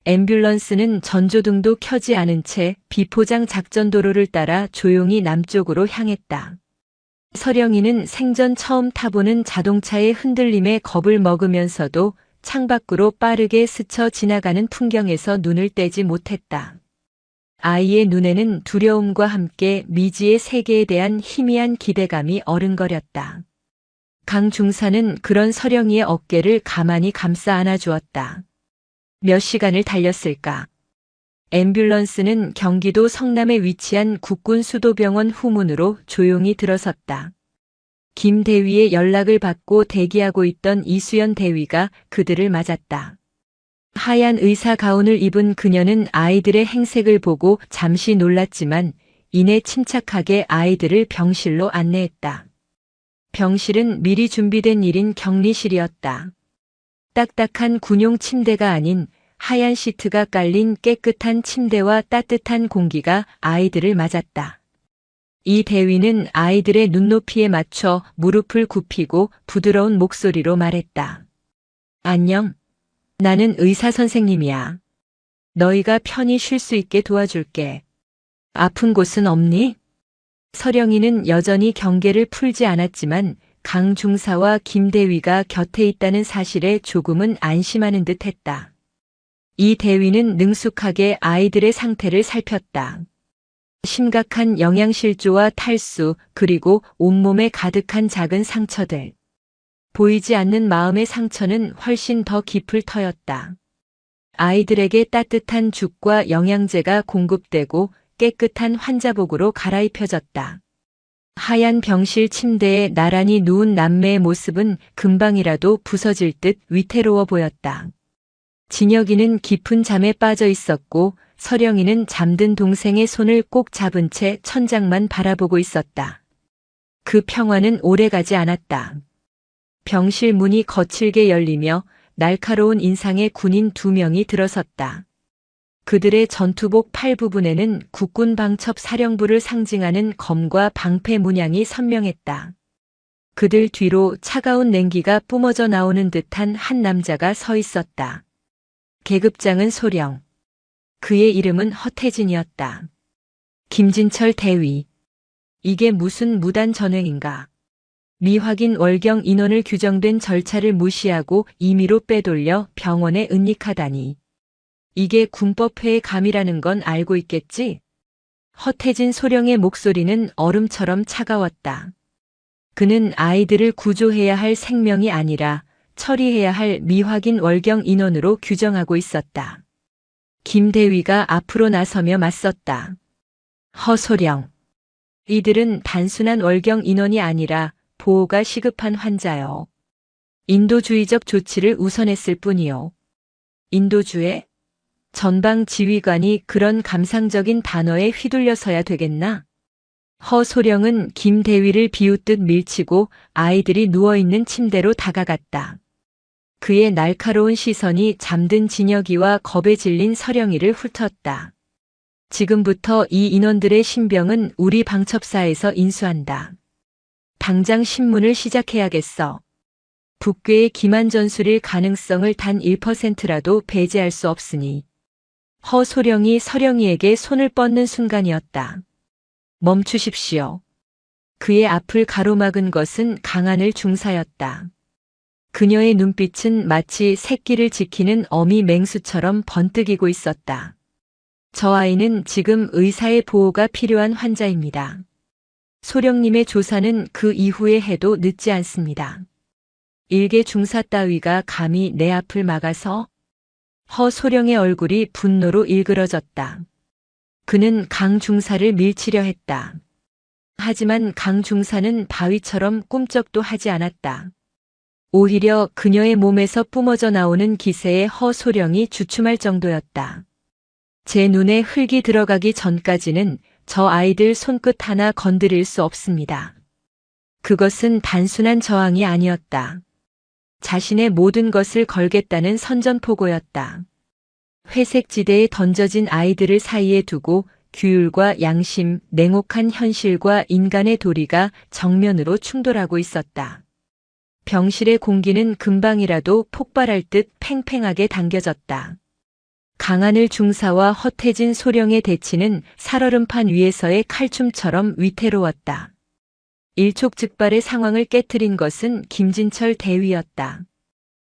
앰뷸런스는 전조등도 켜지 않은 채 비포장 작전도로를 따라 조용히 남쪽으로 향했다. 서령이는 생전 처음 타보는 자동차의 흔들림에 겁을 먹으면서도 창밖으로 빠르게 스쳐 지나가는 풍경에서 눈을 떼지 못했다. 아이의 눈에는 두려움과 함께 미지의 세계에 대한 희미한 기대감이 어른거렸다. 강 중사는 그런 서령이의 어깨를 가만히 감싸 안아주었다. 몇 시간을 달렸을까? 앰뷸런스는 경기도 성남에 위치한 국군수도병원 후문으로 조용히 들어섰다. 김 대위의 연락을 받고 대기하고 있던 이수연 대위가 그들을 맞았다. 하얀 의사 가운을 입은 그녀는 아이들의 행색을 보고 잠시 놀랐지만 이내 침착하게 아이들을 병실로 안내했다. 병실은 미리 준비된 1인 격리실이었다. 딱딱한 군용 침대가 아닌 하얀 시트가 깔린 깨끗한 침대와 따뜻한 공기가 아이들을 맞았다. 이 대위는 아이들의 눈높이에 맞춰 무릎을 굽히고 부드러운 목소리로 말했다. 안녕. 나는 의사 선생님이야. 너희가 편히 쉴 수 있게 도와줄게. 아픈 곳은 없니? 서령이는 여전히 경계를 풀지 않았지만 강 중사와 김 대위가 곁에 있다는 사실에 조금은 안심하는 듯 했다. 이 대위는 능숙하게 아이들의 상태를 살폈다. 심각한 영양실조와 탈수, 그리고 온몸에 가득한 작은 상처들. 보이지 않는 마음의 상처는 훨씬 더 깊을 터였다. 아이들에게 따뜻한 죽과 영양제가 공급되고 깨끗한 환자복으로 갈아입혀졌다. 하얀 병실 침대에 나란히 누운 남매의 모습은 금방이라도 부서질 듯 위태로워 보였다. 진혁이는 깊은 잠에 빠져 있었고 서령이는 잠든 동생의 손을 꼭 잡은 채 천장만 바라보고 있었다. 그 평화는 오래가지 않았다. 병실 문이 거칠게 열리며 날카로운 인상의 군인 2명이 들어섰다. 그들의 전투복 팔 부분에는 국군방첩 사령부를 상징하는 검과 방패 문양이 선명했다. 그들 뒤로 차가운 냉기가 뿜어져 나오는 듯한 한 남자가 서 있었다. 계급장은 소령. 그의 이름은 허태진이었다. 김진철 대위. 이게 무슨 무단 전횡인가. 미확인 월경 인원을 규정된 절차를 무시하고 임의로 빼돌려 병원에 은닉하다니. 이게 군법회의 감이라는 건 알고 있겠지? 허태진 소령의 목소리는 얼음처럼 차가웠다. 그는 아이들을 구조해야 할 생명이 아니라 처리해야 할 미확인 월경 인원으로 규정하고 있었다. 김대위가 앞으로 나서며 맞섰다. 허소령. 이들은 단순한 월경 인원이 아니라 보호가 시급한 환자요. 인도주의적 조치를 우선했을 뿐이요. 인도주의? 전방 지휘관이 그런 감상적인 단어에 휘둘려서야 되겠나? 허소령은 김대위를 비웃듯 밀치고 아이들이 누워있는 침대로 다가갔다. 그의 날카로운 시선이 잠든 진혁이와 겁에 질린 서령이를 훑었다. 지금부터 이 인원들의 신병은 우리 방첩사에서 인수한다. 당장 신문을 시작해야겠어. 북괴의 기만 전술일 가능성을 단 1%라도 배제할 수 없으니. 허소령이 서령이에게 손을 뻗는 순간이었다. 멈추십시오. 그의 앞을 가로막은 것은 강하늘 중사였다. 그녀의 눈빛은 마치 새끼를 지키는 어미 맹수처럼 번뜩이고 있었다. 저 아이는 지금 의사의 보호가 필요한 환자입니다. 소령님의 조사는 그 이후에 해도 늦지 않습니다. 일개 중사 따위가 감히 내 앞을 막아서? 허소령의 얼굴이 분노로 일그러졌다. 그는 강 중사를 밀치려 했다. 하지만 강 중사는 바위처럼 꿈쩍도 하지 않았다. 오히려 그녀의 몸에서 뿜어져 나오는 기세에 허소령이 주춤할 정도였다. 제 눈에 흙이 들어가기 전까지는 저 아이들 손끝 하나 건드릴 수 없습니다. 그것은 단순한 저항이 아니었다. 자신의 모든 것을 걸겠다는 선전포고였다. 회색 지대에 던져진 아이들을 사이에 두고 규율과 양심, 냉혹한 현실과 인간의 도리가 정면으로 충돌하고 있었다. 병실의 공기는 금방이라도 폭발할 듯 팽팽하게 당겨졌다. 강하늘 중사와 허태진 소령의 대치는 살얼음판 위에서의 칼춤처럼 위태로웠다. 일촉즉발의 상황을 깨트린 것은 김진철 대위였다.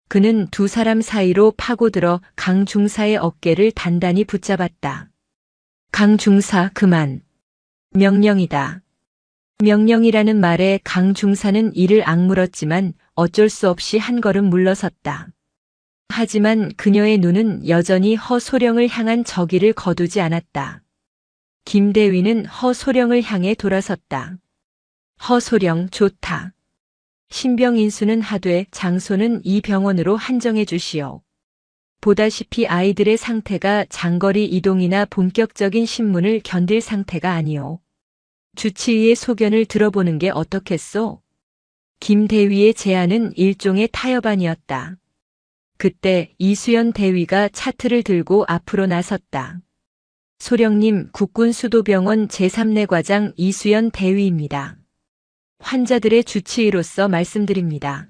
그는 두 사람 사이로 파고들어 강 중사의 어깨를 단단히 붙잡았다. 강 중사 그만. 명령이다. 명령이라는 말에 강 중사는 이를 악물었지만 어쩔 수 없이 한 걸음 물러섰다. 하지만 그녀의 눈은 여전히 허소령을 향한 저기를 거두지 않았다. 김대위는 허소령을 향해 돌아섰다. 허소령 좋다. 신병 인수는 하되 장소는 이 병원으로 한정해 주시오. 보다시피 아이들의 상태가 장거리 이동이나 본격적인 신문을 견딜 상태가 아니오. 주치의의 소견을 들어보는 게 어떻겠소? 김대위의 제안은 일종의 타협안이었다. 그때 이수연 대위가 차트를 들고 앞으로 나섰다. 소령님, 국군수도병원 제3내과장 이수연 대위입니다. 환자들의 주치의로서 말씀드립니다.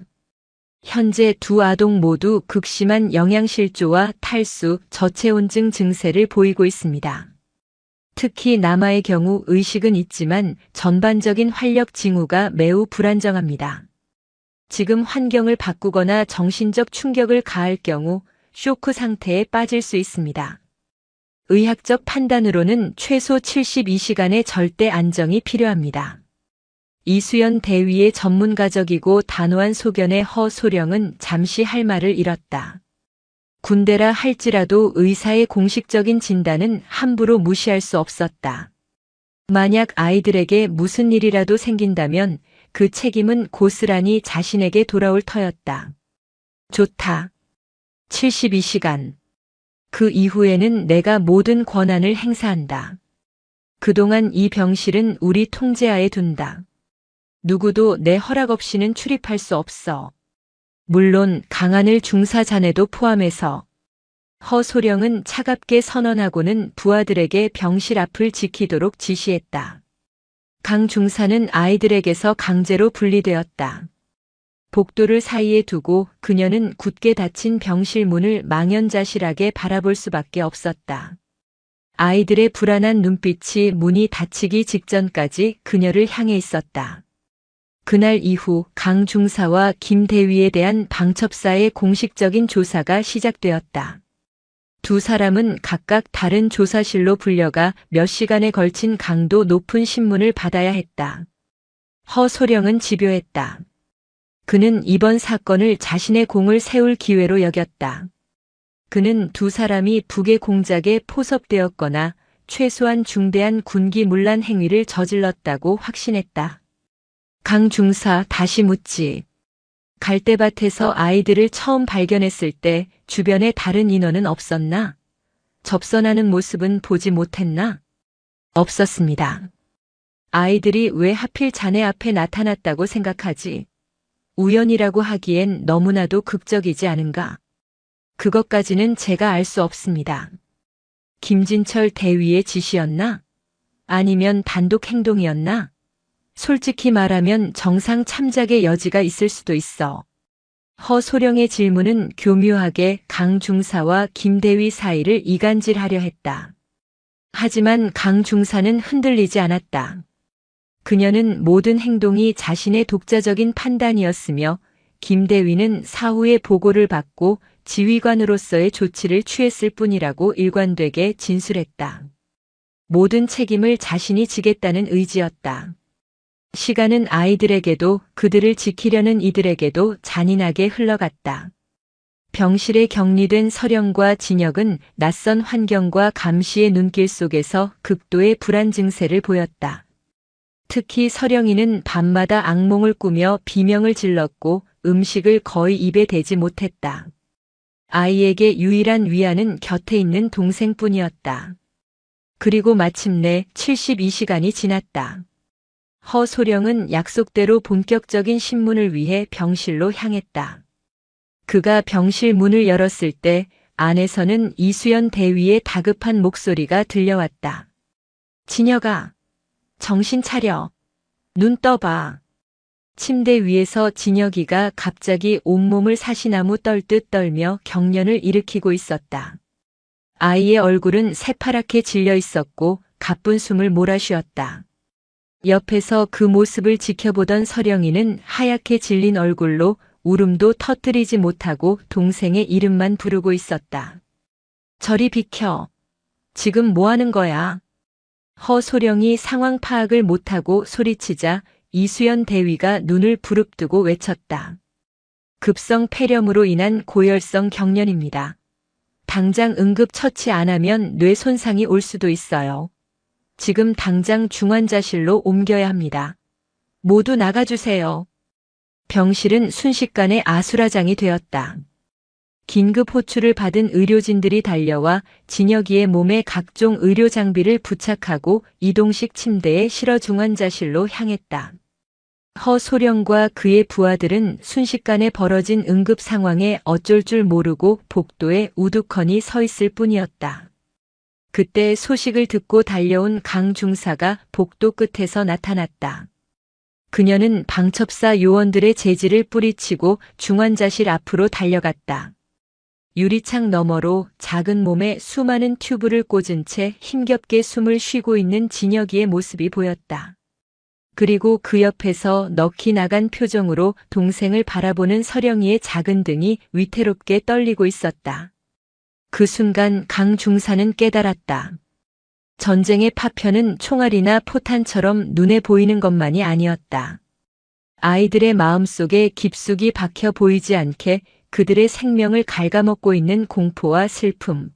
현재 두 아동 모두 극심한 영양실조와 탈수, 저체온증 증세를 보이고 있습니다. 특히 남아의 경우 의식은 있지만 전반적인 활력 징후가 매우 불안정합니다. 지금 환경을 바꾸거나 정신적 충격을 가할 경우 쇼크 상태에 빠질 수 있습니다. 의학적 판단으로는 최소 72시간의 절대 안정이 필요합니다. 이수연 대위의 전문가적이고 단호한 소견에 허소령은 잠시 할 말을 잃었다. 군대라 할지라도 의사의 공식적인 진단은 함부로 무시할 수 없었다. 만약 아이들에게 무슨 일이라도 생긴다면 그 책임은 고스란히 자신에게 돌아올 터였다. 좋다. 72시간. 그 이후에는 내가 모든 권한을 행사한다. 그동안 이 병실은 우리 통제하에 둔다. 누구도 내 허락 없이는 출입할 수 없어. 물론 강하늘 중사 자네도 포함해서. 허소령은 차갑게 선언하고는 부하들에게 병실 앞을 지키도록 지시했다. 강 중사는 아이들에게서 강제로 분리되었다. 복도를 사이에 두고 그녀는 굳게 닫힌 병실 문을 망연자실하게 바라볼 수밖에 없었다. 아이들의 불안한 눈빛이 문이 닫히기 직전까지 그녀를 향해 있었다. 그날 이후 강 중사와 김 대위에 대한 방첩사의 공식적인 조사가 시작되었다. 두 사람은 각각 다른 조사실로 불려가 몇 시간에 걸친 강도 높은 신문을 받아야 했다. 허소령은 집요했다. 그는 이번 사건을 자신의 공을 세울 기회로 여겼다. 그는 두 사람이 북의 공작에 포섭되었거나 최소한 중대한 군기문란 행위를 저질렀다고 확신했다. 강 중사 다시 묻지. 갈대밭에서 아이들을 처음 발견했을 때 주변에 다른 인원은 없었나? 접선하는 모습은 보지 못했나? 없었습니다. 아이들이 왜 하필 자네 앞에 나타났다고 생각하지? 우연이라고 하기엔 너무나도 극적이지 않은가? 그것까지는 제가 알 수 없습니다. 김진철 대위의 지시였나? 아니면 단독 행동이었나? 솔직히 말하면 정상 참작의 여지가 있을 수도 있어. 허소령의 질문은 교묘하게 강 중사와 김 대위 사이를 이간질하려 했다. 하지만 강 중사는 흔들리지 않았다. 그녀는 모든 행동이 자신의 독자적인 판단이었으며 김 대위는 사후에 보고를 받고 지휘관으로서의 조치를 취했을 뿐이라고 일관되게 진술했다. 모든 책임을 자신이 지겠다는 의지였다. 시간은 아이들에게도 그들을 지키려는 이들에게도 잔인하게 흘러갔다. 병실에 격리된 서령과 진혁은 낯선 환경과 감시의 눈길 속에서 극도의 불안 증세를 보였다. 특히 서령이는 밤마다 악몽을 꾸며 비명을 질렀고 음식을 거의 입에 대지 못했다. 아이에게 유일한 위안은 곁에 있는 동생뿐이었다. 그리고 마침내 72시간이 지났다. 허소령은 약속대로 본격적인 신문을 위해 병실로 향했다. 그가 병실 문을 열었을 때 안에서는 이수연 대위의 다급한 목소리가 들려왔다. 진혁아, 정신 차려. 눈 떠봐. 침대 위에서 진혁이가 갑자기 온몸을 사시나무 떨듯 떨며 경련을 일으키고 있었다. 아이의 얼굴은 새파랗게 질려 있었고 가쁜 숨을 몰아쉬었다. 옆에서 그 모습을 지켜보던 서령이는 하얗게 질린 얼굴로 울음도 터뜨리지 못하고 동생의 이름만 부르고 있었다. 저리 비켜. 지금 뭐 하는 거야? 허소령이 상황 파악을 못하고 소리치자 이수연 대위가 눈을 부릅뜨고 외쳤다. 급성 폐렴으로 인한 고열성 경련입니다. 당장 응급 처치 안 하면 뇌 손상이 올 수도 있어요. 지금 당장 중환자실로 옮겨야 합니다. 모두 나가주세요. 병실은 순식간에 아수라장이 되었다. 긴급 호출을 받은 의료진들이 달려와 진혁이의 몸에 각종 의료 장비를 부착하고 이동식 침대에 실어 중환자실로 향했다. 허소령과 그의 부하들은 순식간에 벌어진 응급 상황에 어쩔 줄 모르고 복도에 우두커니 서 있을 뿐이었다. 그때 소식을 듣고 달려온 강 중사가 복도 끝에서 나타났다. 그녀는 방첩사 요원들의 제지를 뿌리치고 중환자실 앞으로 달려갔다. 유리창 너머로 작은 몸에 수많은 튜브를 꽂은 채 힘겹게 숨을 쉬고 있는 진혁이의 모습이 보였다. 그리고 그 옆에서 넋이 나간 표정으로 동생을 바라보는 서령이의 작은 등이 위태롭게 떨리고 있었다. 그 순간 강 중사는 깨달았다. 전쟁의 파편은 총알이나 포탄처럼 눈에 보이는 것만이 아니었다. 아이들의 마음속에 깊숙이 박혀 보이지 않게 그들의 생명을 갉아먹고 있는 공포와 슬픔.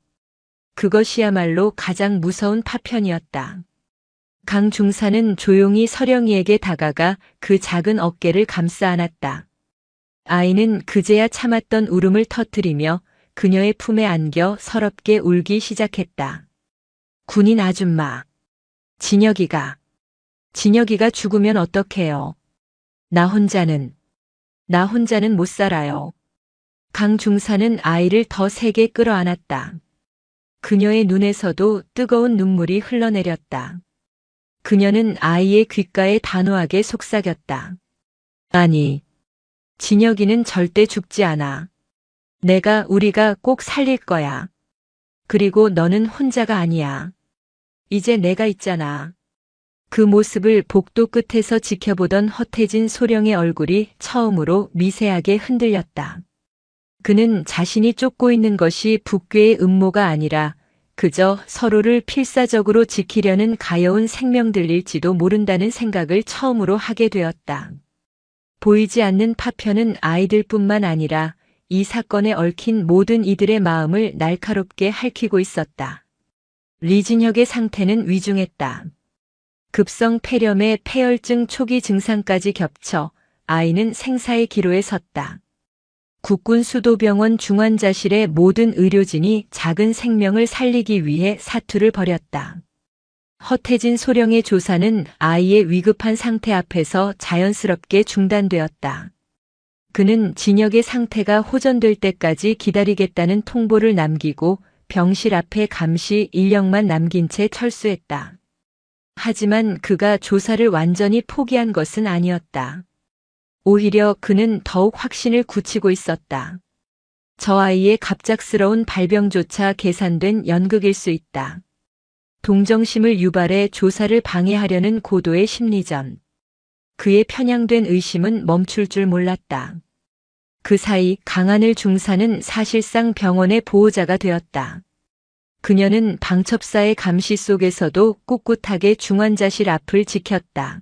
그것이야말로 가장 무서운 파편이었다. 강 중사는 조용히 서령이에게 다가가 그 작은 어깨를 감싸 안았다. 아이는 그제야 참았던 울음을 터뜨리며 그녀의 품에 안겨 서럽게 울기 시작했다. 군인 아줌마. 진혁이가 죽으면 어떡해요? 나 혼자는 못 살아요. 강 중사는 아이를 더 세게 끌어안았다. 그녀의 눈에서도 뜨거운 눈물이 흘러내렸다. 그녀는 아이의 귓가에 단호하게 속삭였다. 아니, 진혁이는 절대 죽지 않아. 우리가 꼭 살릴 거야. 그리고 너는 혼자가 아니야. 이제 내가 있잖아. 그 모습을 복도 끝에서 지켜보던 허태진 소령의 얼굴이 처음으로 미세하게 흔들렸다. 그는 자신이 쫓고 있는 것이 북괴의 음모가 아니라 그저 서로를 필사적으로 지키려는 가여운 생명들일지도 모른다는 생각을 처음으로 하게 되었다. 보이지 않는 파편은 아이들뿐만 아니라 이 사건에 얽힌 모든 이들의 마음을 날카롭게 핥히고 있었다. 리진혁의 상태는 위중했다. 급성 폐렴에 폐혈증 초기 증상까지 겹쳐 아이는 생사의 기로에 섰다. 국군 수도병원 중환자실의 모든 의료진이 작은 생명을 살리기 위해 사투를 벌였다. 허태진 소령의 조사는 아이의 위급한 상태 앞에서 자연스럽게 중단되었다. 그는 진혁의 상태가 호전될 때까지 기다리겠다는 통보를 남기고 병실 앞에 감시 인력만 남긴 채 철수했다. 하지만 그가 조사를 완전히 포기한 것은 아니었다. 오히려 그는 더욱 확신을 굳히고 있었다. 저 아이의 갑작스러운 발병조차 계산된 연극일 수 있다. 동정심을 유발해 조사를 방해하려는 고도의 심리전. 그의 편향된 의심은 멈출 줄 몰랐다. 그 사이 강하늘 중사는 사실상 병원의 보호자가 되었다. 그녀는 방첩사의 감시 속에서도 꿋꿋하게 중환자실 앞을 지켰다.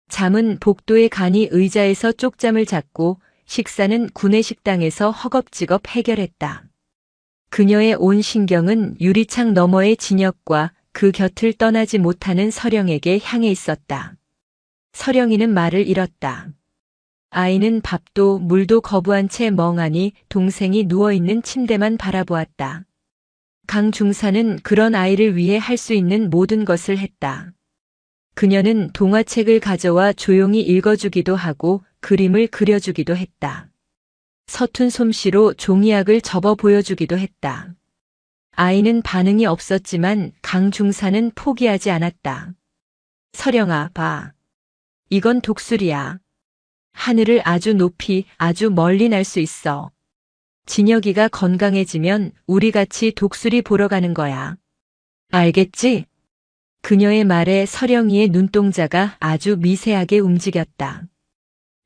잠은 복도에 가니 의자에서 쪽잠을 잤고 식사는 구내 식당에서 허겁지겁 해결했다. 그녀의 온 신경은 유리창 너머의 진혁과 그 곁을 떠나지 못하는 서령에게 향해 있었다. 서령이는 말을 잃었다. 아이는 밥도 물도 거부한 채 멍하니 동생이 누워있는 침대만 바라보았다. 강 중사는 그런 아이를 위해 할 수 있는 모든 것을 했다. 그녀는 동화책을 가져와 조용히 읽어주기도 하고 그림을 그려주기도 했다. 서툰 솜씨로 종이약을 접어 보여주기도 했다. 아이는 반응이 없었지만 강 중사는 포기하지 않았다. 서령아, 봐. 이건 독수리야. 하늘을 아주 높이, 아주 멀리 날 수 있어. 진혁이가 건강해지면 우리 같이 독수리 보러 가는 거야. 알겠지? 그녀의 말에 서령이의 눈동자가 아주 미세하게 움직였다.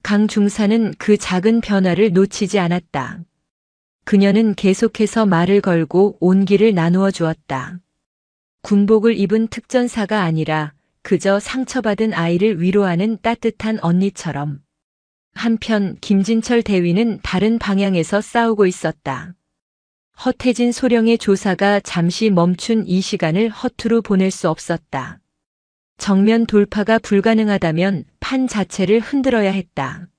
강 중사는 그 작은 변화를 놓치지 않았다. 그녀는 계속해서 말을 걸고 온기를 나누어 주었다. 군복을 입은 특전사가 아니라 그저 상처받은 아이를 위로하는 따뜻한 언니처럼. 한편 김진철 대위는 다른 방향에서 싸우고 있었다. 허태진 소령의 조사가 잠시 멈춘 이 시간을 허투루 보낼 수 없었다. 정면 돌파가 불가능하다면 판 자체를 흔들어야 했다.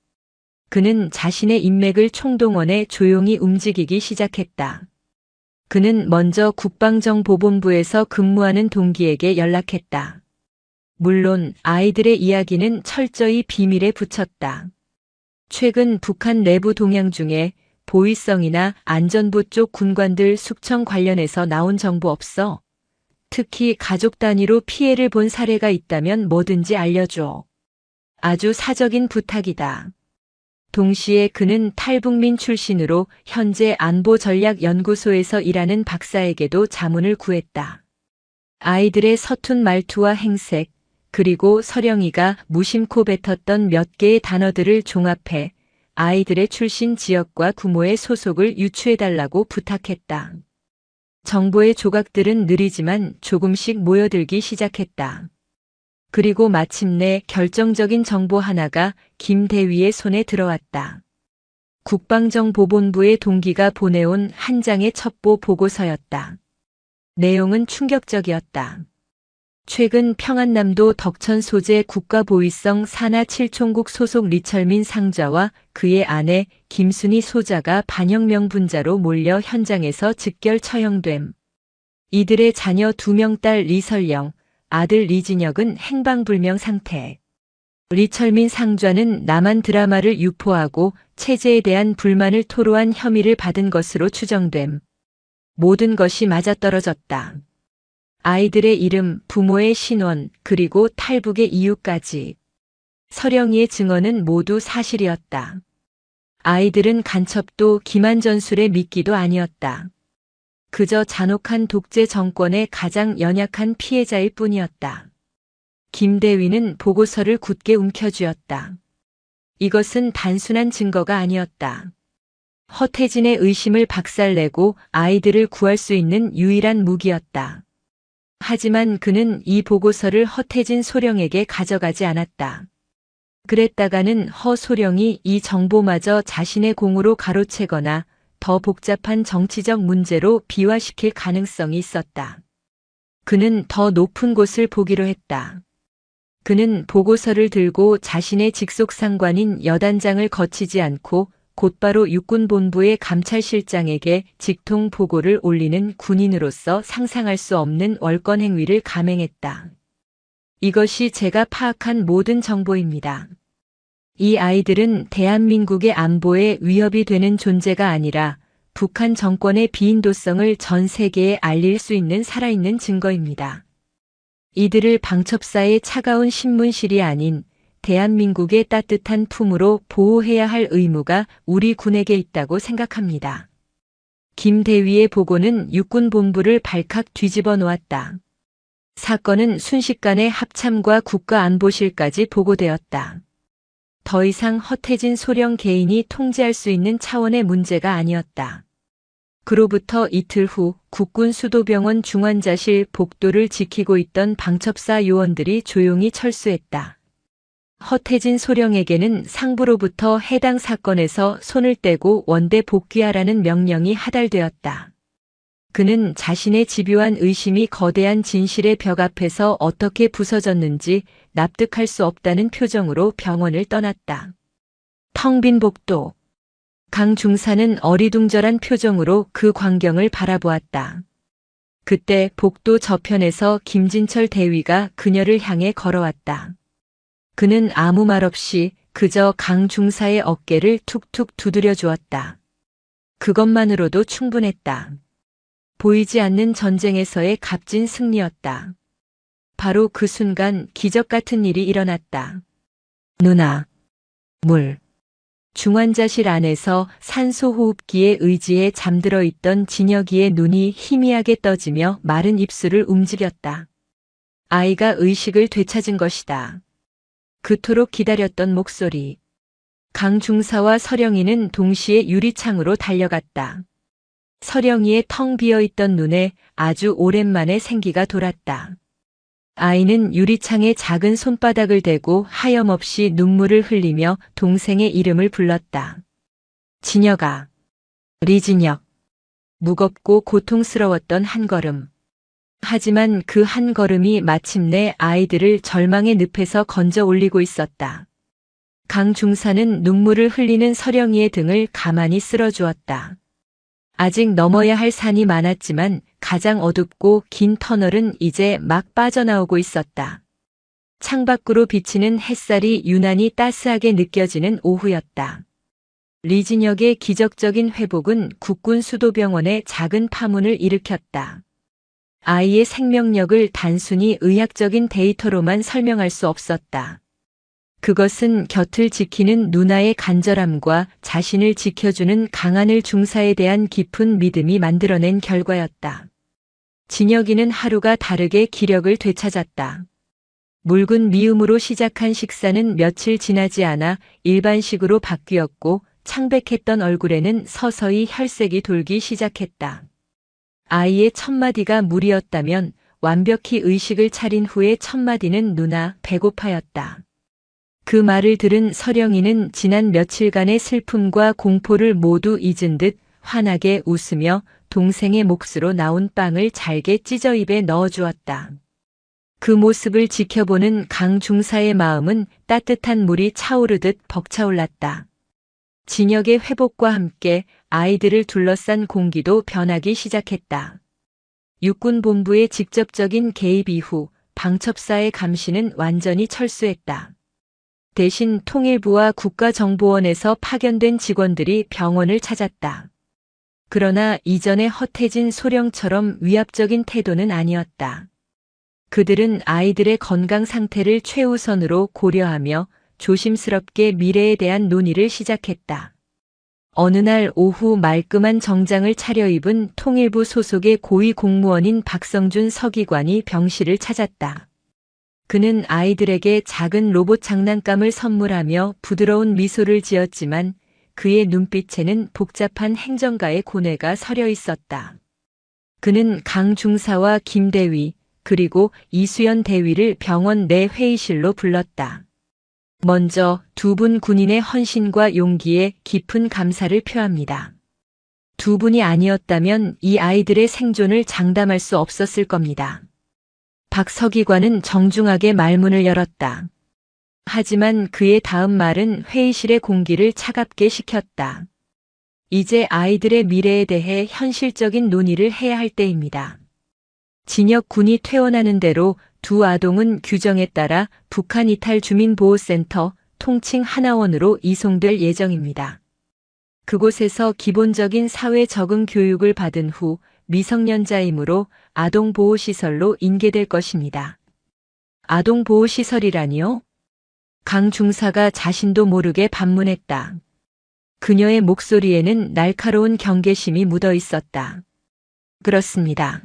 그는 자신의 인맥을 총동원해 조용히 움직이기 시작했다. 그는 먼저 국방정보본부에서 근무하는 동기에게 연락했다. 물론 아이들의 이야기는 철저히 비밀에 붙였다. 최근 북한 내부 동향 중에 보위성이나 안전부 쪽 군관들 숙청 관련해서 나온 정보 없어? 특히 가족 단위로 피해를 본 사례가 있다면 뭐든지 알려줘. 아주 사적인 부탁이다. 동시에 그는 탈북민 출신으로 현재 안보전략연구소에서 일하는 박사에게도 자문을 구했다. 아이들의 서툰 말투와 행색, 그리고 서령이가 무심코 뱉었던 몇 개의 단어들을 종합해 아이들의 출신 지역과 구모의 소속을 유추해달라고 부탁했다. 정보의 조각들은 느리지만 조금씩 모여들기 시작했다. 그리고 마침내 결정적인 정보 하나가 김 대위의 손에 들어왔다. 국방정보본부의 동기가 보내온 한 장의 첩보 보고서였다. 내용은 충격적이었다. 최근 평안남도 덕천 소재 국가보위성 산하 7총국 소속 리철민 상좌와 그의 아내 김순희 소자가 반혁명 분자로 몰려 현장에서 즉결 처형됨. 이들의 자녀 2명 딸 리설영, 아들 리진혁은 행방불명 상태. 리철민 상좌는 남한 드라마를 유포하고 체제에 대한 불만을 토로한 혐의를 받은 것으로 추정됨. 모든 것이 맞아떨어졌다. 아이들의 이름, 부모의 신원, 그리고 탈북의 이유까지. 서령이의 증언은 모두 사실이었다. 아이들은 간첩도 기만전술의 미끼도 아니었다. 그저 잔혹한 독재 정권의 가장 연약한 피해자일 뿐이었다. 김대위는 보고서를 굳게 움켜쥐었다. 이것은 단순한 증거가 아니었다. 허태진의 의심을 박살내고 아이들을 구할 수 있는 유일한 무기였다. 하지만 그는 이 보고서를 허태진 소령에게 가져가지 않았다. 그랬다가는 허 소령이 이 정보마저 자신의 공으로 가로채거나 더 복잡한 정치적 문제로 비화시킬 가능성이 있었다. 그는 더 높은 곳을 보기로 했다. 그는 보고서를 들고 자신의 직속 상관인 여단장을 거치지 않고 곧바로 육군본부의 감찰실장에게 직통 보고를 올리는 군인으로서 상상할 수 없는 월권 행위를 감행했다. 이것이 제가 파악한 모든 정보입니다. 이 아이들은 대한민국의 안보에 위협이 되는 존재가 아니라 북한 정권의 비인도성을 전 세계에 알릴 수 있는 살아있는 증거입니다. 이들을 방첩사의 차가운 신문실이 아닌 대한민국의 따뜻한 품으로 보호해야 할 의무가 우리 군에게 있다고 생각합니다. 김대위의 보고는 육군본부를 발칵 뒤집어 놓았다. 사건은 순식간에 합참과 국가안보실까지 보고되었다. 더 이상 허태진 소령 개인이 통제할 수 있는 차원의 문제가 아니었다. 그로부터 이틀 후 국군 수도병원 중환자실 복도를 지키고 있던 방첩사 요원들이 조용히 철수했다. 허태진 소령에게는 상부로부터 해당 사건에서 손을 떼고 원대 복귀하라는 명령이 하달되었다. 그는 자신의 집요한 의심이 거대한 진실의 벽 앞에서 어떻게 부서졌는지 납득할 수 없다는 표정으로 병원을 떠났다. 텅 빈 복도. 강 중사는 어리둥절한 표정으로 그 광경을 바라보았다. 그때 복도 저편에서 김진철 대위가 그녀를 향해 걸어왔다. 그는 아무 말 없이 그저 강 중사의 어깨를 툭툭 두드려 주었다. 그것만으로도 충분했다. 보이지 않는 전쟁에서의 값진 승리였다. 바로 그 순간 기적 같은 일이 일어났다. 누나, 물. 중환자실 안에서 산소호흡기에 의지해 잠들어 있던 진혁이의 눈이 희미하게 떠지며 마른 입술을 움직였다. 아이가 의식을 되찾은 것이다. 그토록 기다렸던 목소리. 강 중사와 서령이는 동시에 유리창으로 달려갔다. 서령이의 텅 비어있던 눈에 아주 오랜만에 생기가 돌았다. 아이는 유리창에 작은 손바닥을 대고 하염없이 눈물을 흘리며 동생의 이름을 불렀다. 진혁아. 리진혁. 무겁고 고통스러웠던 한 걸음. 하지만 그 한 걸음이 마침내 아이들을 절망의 늪에서 건져 올리고 있었다. 강 중사는 눈물을 흘리는 서령이의 등을 가만히 쓸어주었다. 아직 넘어야 할 산이 많았지만 가장 어둡고 긴 터널은 이제 막 빠져나오고 있었다. 창밖으로 비치는 햇살이 유난히 따스하게 느껴지는 오후였다. 리진혁의 기적적인 회복은 국군 수도병원에 작은 파문을 일으켰다. 아이의 생명력을 단순히 의학적인 데이터로만 설명할 수 없었다. 그것은 곁을 지키는 누나의 간절함과 자신을 지켜주는 강하늘 중사에 대한 깊은 믿음이 만들어낸 결과였다. 진혁이는 하루가 다르게 기력을 되찾았다. 묽은 미음으로 시작한 식사는 며칠 지나지 않아 일반식으로 바뀌었고 창백했던 얼굴에는 서서히 혈색이 돌기 시작했다. 아이의 첫마디가 물이었다면 완벽히 의식을 차린 후의 첫마디는 누나 배고파였다. 그 말을 들은 서령이는 지난 며칠간의 슬픔과 공포를 모두 잊은 듯 환하게 웃으며 동생의 몫으로 나온 빵을 잘게 찢어 입에 넣어주었다. 그 모습을 지켜보는 강 중사의 마음은 따뜻한 물이 차오르듯 벅차올랐다. 진혁의 회복과 함께 아이들을 둘러싼 공기도 변하기 시작했다. 육군본부의 직접적인 개입 이후 방첩사의 감시는 완전히 철수했다. 대신 통일부와 국가정보원에서 파견된 직원들이 병원을 찾았다. 그러나 이전의 허태진 소령처럼 위압적인 태도는 아니었다. 그들은 아이들의 건강 상태를 최우선으로 고려하며 조심스럽게 미래에 대한 논의를 시작했다. 어느 날 오후 말끔한 정장을 차려입은 통일부 소속의 고위 공무원인 박성준 서기관이 병실을 찾았다. 그는 아이들에게 작은 로봇 장난감을 선물하며 부드러운 미소를 지었지만 그의 눈빛에는 복잡한 행정가의 고뇌가 서려 있었다. 그는 강 중사와 김 대위 그리고 이수연 대위를 병원 내 회의실로 불렀다. 먼저 두 분 군인의 헌신과 용기에 깊은 감사를 표합니다. 두 분이 아니었다면 이 아이들의 생존을 장담할 수 없었을 겁니다. 박 서기관은 정중하게 말문을 열었다. 하지만 그의 다음 말은 회의실의 공기를 차갑게 식혔다. 이제 아이들의 미래에 대해 현실적인 논의를 해야 할 때입니다. 진혁군이 퇴원하는 대로 두 아동은 규정에 따라 북한 이탈 주민보호센터 통칭 하나원으로 이송될 예정입니다. 그곳에서 기본적인 사회 적응 교육을 받은 후 미성년자이므로 아동보호시설로 인계될 것입니다. 아동보호시설이라니요? 강 중사가 자신도 모르게 반문했다. 그녀의 목소리에는 날카로운 경계심이 묻어 있었다. 그렇습니다.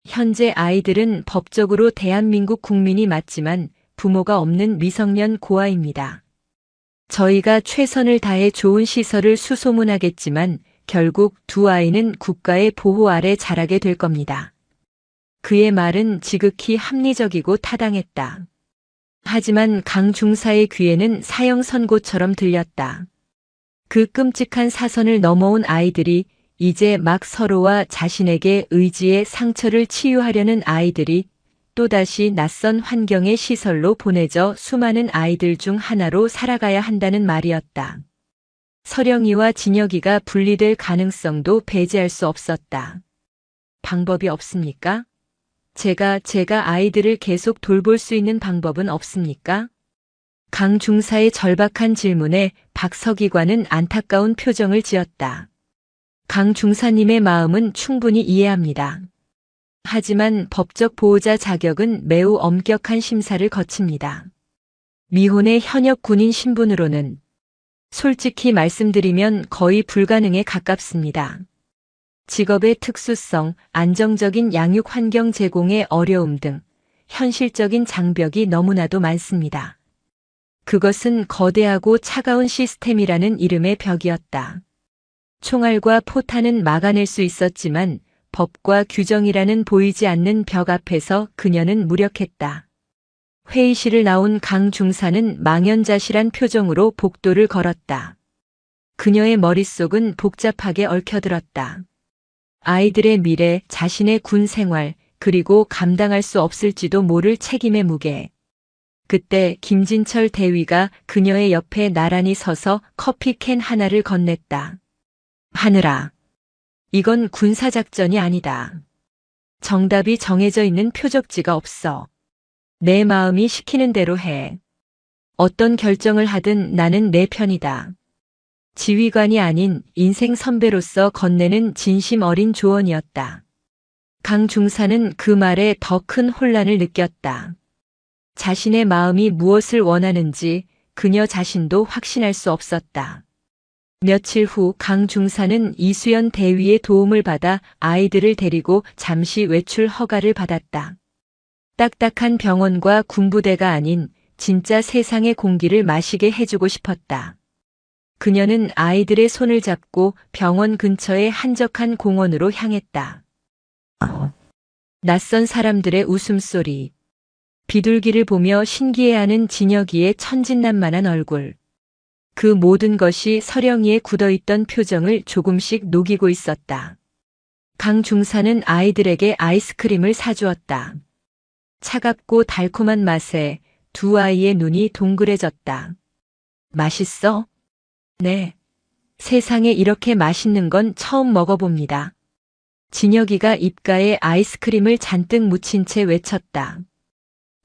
현재 아이들은 법적으로 대한민국 국민이 맞지만 부모가 없는 미성년 고아입니다. 저희가 최선을 다해 좋은 시설을 수소문하겠지만 결국 두 아이는 국가의 보호 아래 자라게 될 겁니다. 그의 말은 지극히 합리적이고 타당했다. 하지만 강 중사의 귀에는 사형 선고처럼 들렸다. 그 끔찍한 사선을 넘어온 아이들이 이제 막 서로와 자신에게 의지의 상처를 치유하려는 아이들이 또다시 낯선 환경의 시설로 보내져 수많은 아이들 중 하나로 살아가야 한다는 말이었다. 서령이와 진혁이가 분리될 가능성도 배제할 수 없었다. 방법이 없습니까? 제가 아이들을 계속 돌볼 수 있는 방법은 없습니까? 강 중사의 절박한 질문에 박 서기관은 안타까운 표정을 지었다. 강 중사님의 마음은 충분히 이해합니다. 하지만 법적 보호자 자격은 매우 엄격한 심사를 거칩니다. 미혼의 현역 군인 신분으로는 솔직히 말씀드리면 거의 불가능에 가깝습니다. 직업의 특수성, 안정적인 양육 환경 제공의 어려움 등 현실적인 장벽이 너무나도 많습니다. 그것은 거대하고 차가운 시스템이라는 이름의 벽이었다. 총알과 포탄은 막아낼 수 있었지만 법과 규정이라는 보이지 않는 벽 앞에서 그녀는 무력했다. 회의실을 나온 강 중사는 망연자실한 표정으로 복도를 걸었다. 그녀의 머릿속은 복잡하게 얽혀들었다. 아이들의 미래, 자신의 군 생활, 그리고 감당할 수 없을지도 모를 책임의 무게. 그때 김진철 대위가 그녀의 옆에 나란히 서서 커피캔 하나를 건넸다. 하늘아, 이건 군사작전이 아니다. 정답이 정해져 있는 표적지가 없어. 내 마음이 시키는 대로 해. 어떤 결정을 하든 나는 내 편이다. 지휘관이 아닌 인생 선배로서 건네는 진심 어린 조언이었다. 강 중사는 그 말에 더 큰 혼란을 느꼈다. 자신의 마음이 무엇을 원하는지 그녀 자신도 확신할 수 없었다. 며칠 후 강 중사는 이수연 대위의 도움을 받아 아이들을 데리고 잠시 외출 허가를 받았다. 딱딱한 병원과 군부대가 아닌 진짜 세상의 공기를 마시게 해주고 싶었다. 그녀는 아이들의 손을 잡고 병원 근처의 한적한 공원으로 향했다. 낯선 사람들의 웃음소리, 비둘기를 보며 신기해하는 진혁이의 천진난만한 얼굴. 그 모든 것이 서령이의 굳어있던 표정을 조금씩 녹이고 있었다. 강 중사는 아이들에게 아이스크림을 사주었다. 차갑고 달콤한 맛에 두 아이의 눈이 동그래졌다. 맛있어? 네. 세상에 이렇게 맛있는 건 처음 먹어봅니다. 진혁이가 입가에 아이스크림을 잔뜩 묻힌 채 외쳤다.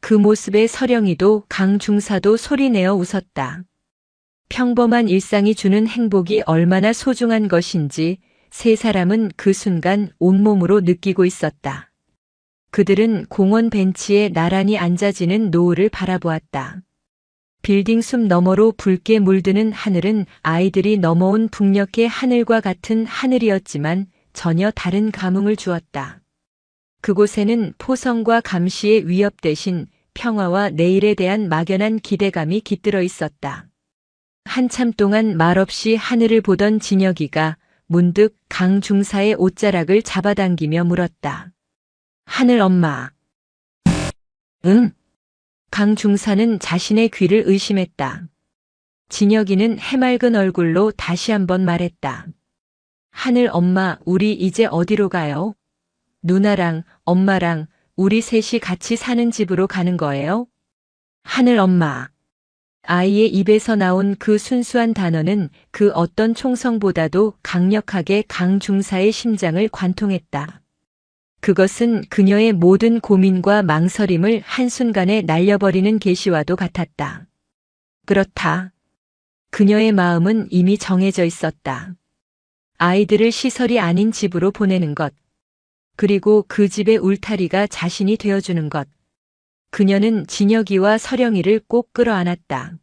그 모습에 서령이도 강 중사도 소리내어 웃었다. 평범한 일상이 주는 행복이 얼마나 소중한 것인지 세 사람은 그 순간 온몸으로 느끼고 있었다. 그들은 공원 벤치에 나란히 앉아지는 노을을 바라보았다. 빌딩 숲 너머로 붉게 물드는 하늘은 아이들이 넘어온 북녘의 하늘과 같은 하늘이었지만 전혀 다른 감흥을 주었다. 그곳에는 포성과 감시의 위협 대신 평화와 내일에 대한 막연한 기대감이 깃들어 있었다. 한참 동안 말없이 하늘을 보던 진혁이가 문득 강 중사의 옷자락을 잡아당기며 물었다. 하늘 엄마. 응? 강 중사는 자신의 귀를 의심했다. 진혁이는 해맑은 얼굴로 다시 한번 말했다. 하늘 엄마, 우리 이제 어디로 가요? 누나랑 엄마랑 우리 셋이 같이 사는 집으로 가는 거예요? 하늘 엄마. 아이의 입에서 나온 그 순수한 단어는 그 어떤 총성보다도 강력하게 강 중사의 심장을 관통했다. 그것은 그녀의 모든 고민과 망설임을 한순간에 날려버리는 계시와도 같았다. 그렇다. 그녀의 마음은 이미 정해져 있었다. 아이들을 시설이 아닌 집으로 보내는 것. 그리고 그 집의 울타리가 자신이 되어주는 것. 그녀는 진혁이와 서령이를 꼭 끌어안았다.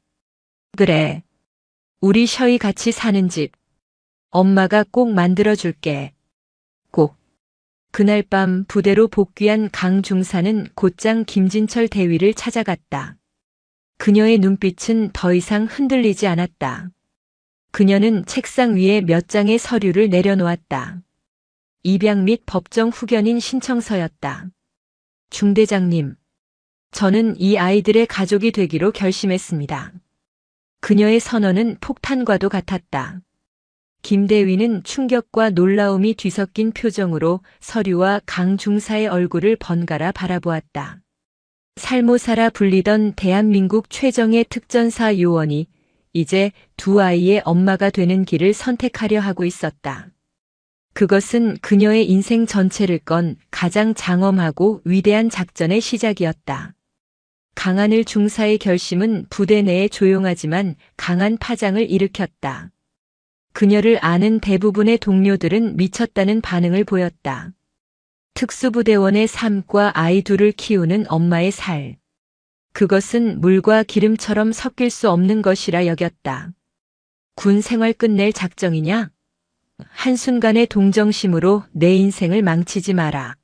그래. 우리 셔이 같이 사는 집. 엄마가 꼭 만들어줄게. 꼭. 그날 밤 부대로 복귀한 강 중사는 곧장 김진철 대위를 찾아갔다. 그녀의 눈빛은 더 이상 흔들리지 않았다. 그녀는 책상 위에 몇 장의 서류를 내려놓았다. 입양 및 법정 후견인 신청서였다. 중대장님, 저는 이 아이들의 가족이 되기로 결심했습니다. 그녀의 선언은 폭탄과도 같았다. 김대위는 충격과 놀라움이 뒤섞인 표정으로 서류와 강 중사의 얼굴을 번갈아 바라보았다. 살모사라 불리던 대한민국 최정예 특전사 요원이 이제 두 아이의 엄마가 되는 길을 선택하려 하고 있었다. 그것은 그녀의 인생 전체를 건 가장 장엄하고 위대한 작전의 시작이었다. 강하늘 중사의 결심은 부대 내에 조용하지만 강한 파장을 일으켰다. 그녀를 아는 대부분의 동료들은 미쳤다는 반응을 보였다. 특수부대원의 삶과 아이 둘을 키우는 엄마의 살. 그것은 물과 기름처럼 섞일 수 없는 것이라 여겼다. 군 생활 끝낼 작정이냐? 한순간의 동정심으로 내 인생을 망치지 마라.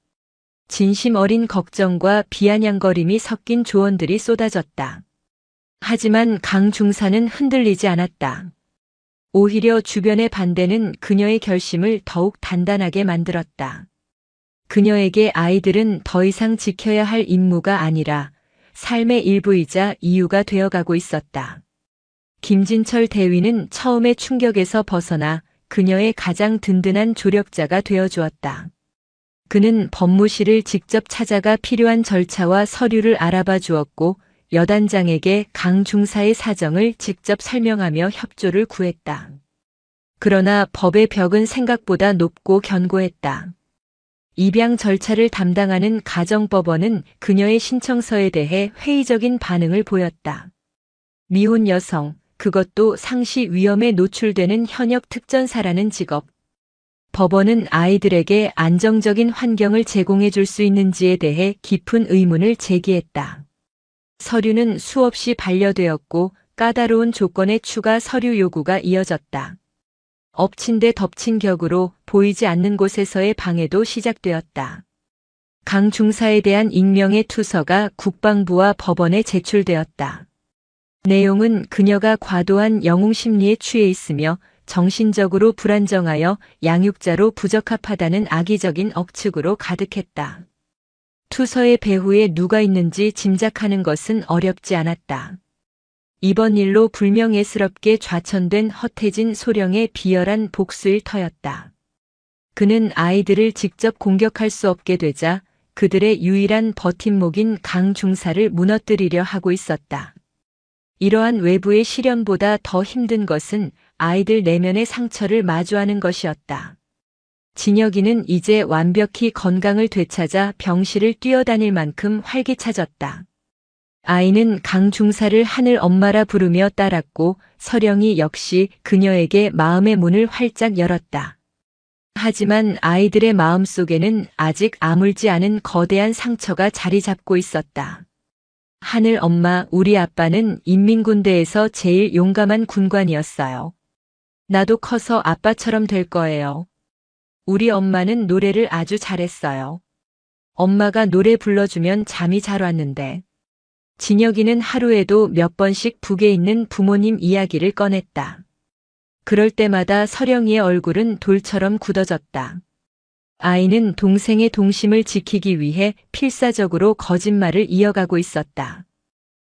진심 어린 걱정과 비아냥거림이 섞인 조언들이 쏟아졌다. 하지만 강 중사는 흔들리지 않았다. 오히려 주변의 반대는 그녀의 결심을 더욱 단단하게 만들었다. 그녀에게 아이들은 더 이상 지켜야 할 임무가 아니라 삶의 일부이자 이유가 되어가고 있었다. 김진철 대위는 처음의 충격에서 벗어나 그녀의 가장 든든한 조력자가 되어주었다. 그는 법무실을 직접 찾아가 필요한 절차와 서류를 알아봐 주었고 여단장에게 강 중사의 사정을 직접 설명하며 협조를 구했다. 그러나 법의 벽은 생각보다 높고 견고했다. 입양 절차를 담당하는 가정법원은 그녀의 신청서에 대해 회의적인 반응을 보였다. 미혼 여성, 그것도 상시 위험에 노출되는 현역 특전사라는 직업. 법원은 아이들에게 안정적인 환경을 제공해 줄 수 있는지에 대해 깊은 의문을 제기했다. 서류는 수없이 반려되었고 까다로운 조건의 추가 서류 요구가 이어졌다. 엎친 데 덮친 격으로 보이지 않는 곳에서의 방해도 시작되었다. 강 중사에 대한 익명의 투서가 국방부와 법원에 제출되었다. 내용은 그녀가 과도한 영웅 심리에 취해 있으며 정신적으로 불안정하여 양육자로 부적합하다는 악의적인 억측으로 가득했다. 투서의 배후에 누가 있는지 짐작하는 것은 어렵지 않았다. 이번 일로 불명예스럽게 좌천된 허태진 소령의 비열한 복수일 터였다. 그는 아이들을 직접 공격할 수 없게 되자 그들의 유일한 버팀목인 강 중사를 무너뜨리려 하고 있었다. 이러한 외부의 시련보다 더 힘든 것은 아이들 내면의 상처를 마주하는 것이었다. 진혁이는 이제 완벽히 건강을 되찾아 병실을 뛰어다닐 만큼 활기차졌다. 아이는 강 중사를 하늘 엄마라 부르며 따랐고 서령이 역시 그녀에게 마음의 문을 활짝 열었다. 하지만 아이들의 마음속에는 아직 아물지 않은 거대한 상처가 자리 잡고 있었다. 하늘 엄마, 우리 아빠는 인민군대에서 제일 용감한 군관이었어요. 나도 커서 아빠처럼 될 거예요. 우리 엄마는 노래를 아주 잘했어요. 엄마가 노래 불러주면 잠이 잘 왔는데. 진혁이는 하루에도 몇 번씩 북에 있는 부모님 이야기를 꺼냈다. 그럴 때마다 서령이의 얼굴은 돌처럼 굳어졌다. 아이는 동생의 동심을 지키기 위해 필사적으로 거짓말을 이어가고 있었다.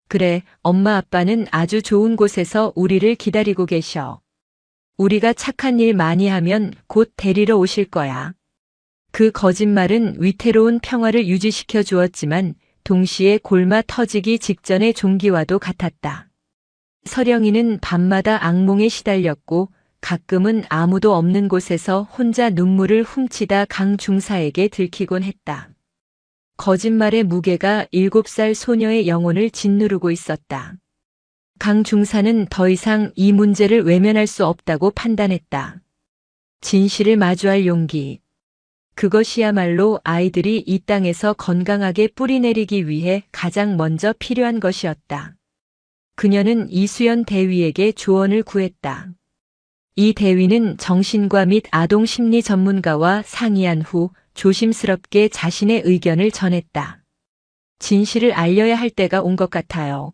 그래, 엄마 아빠는 아주 좋은 곳에서 우리를 기다리고 계셔. 우리가 착한 일 많이 하면 곧 데리러 오실 거야. 그 거짓말은 위태로운 평화를 유지시켜 주었지만 동시에 골마 터지기 직전의 종기와도 같았다. 서령이는 밤마다 악몽에 시달렸고 가끔은 아무도 없는 곳에서 혼자 눈물을 훔치다 강 중사에게 들키곤 했다. 거짓말의 무게가 7살 소녀의 영혼을 짓누르고 있었다. 강 중사는 더 이상 이 문제를 외면할 수 없다고 판단했다. 진실을 마주할 용기. 그것이야말로 아이들이 이 땅에서 건강하게 뿌리내리기 위해 가장 먼저 필요한 것이었다. 그녀는 이수연 대위에게 조언을 구했다. 이 대위는 정신과 및 아동 심리 전문가와 상의한 후 조심스럽게 자신의 의견을 전했다. 진실을 알려야 할 때가 온 것 같아요.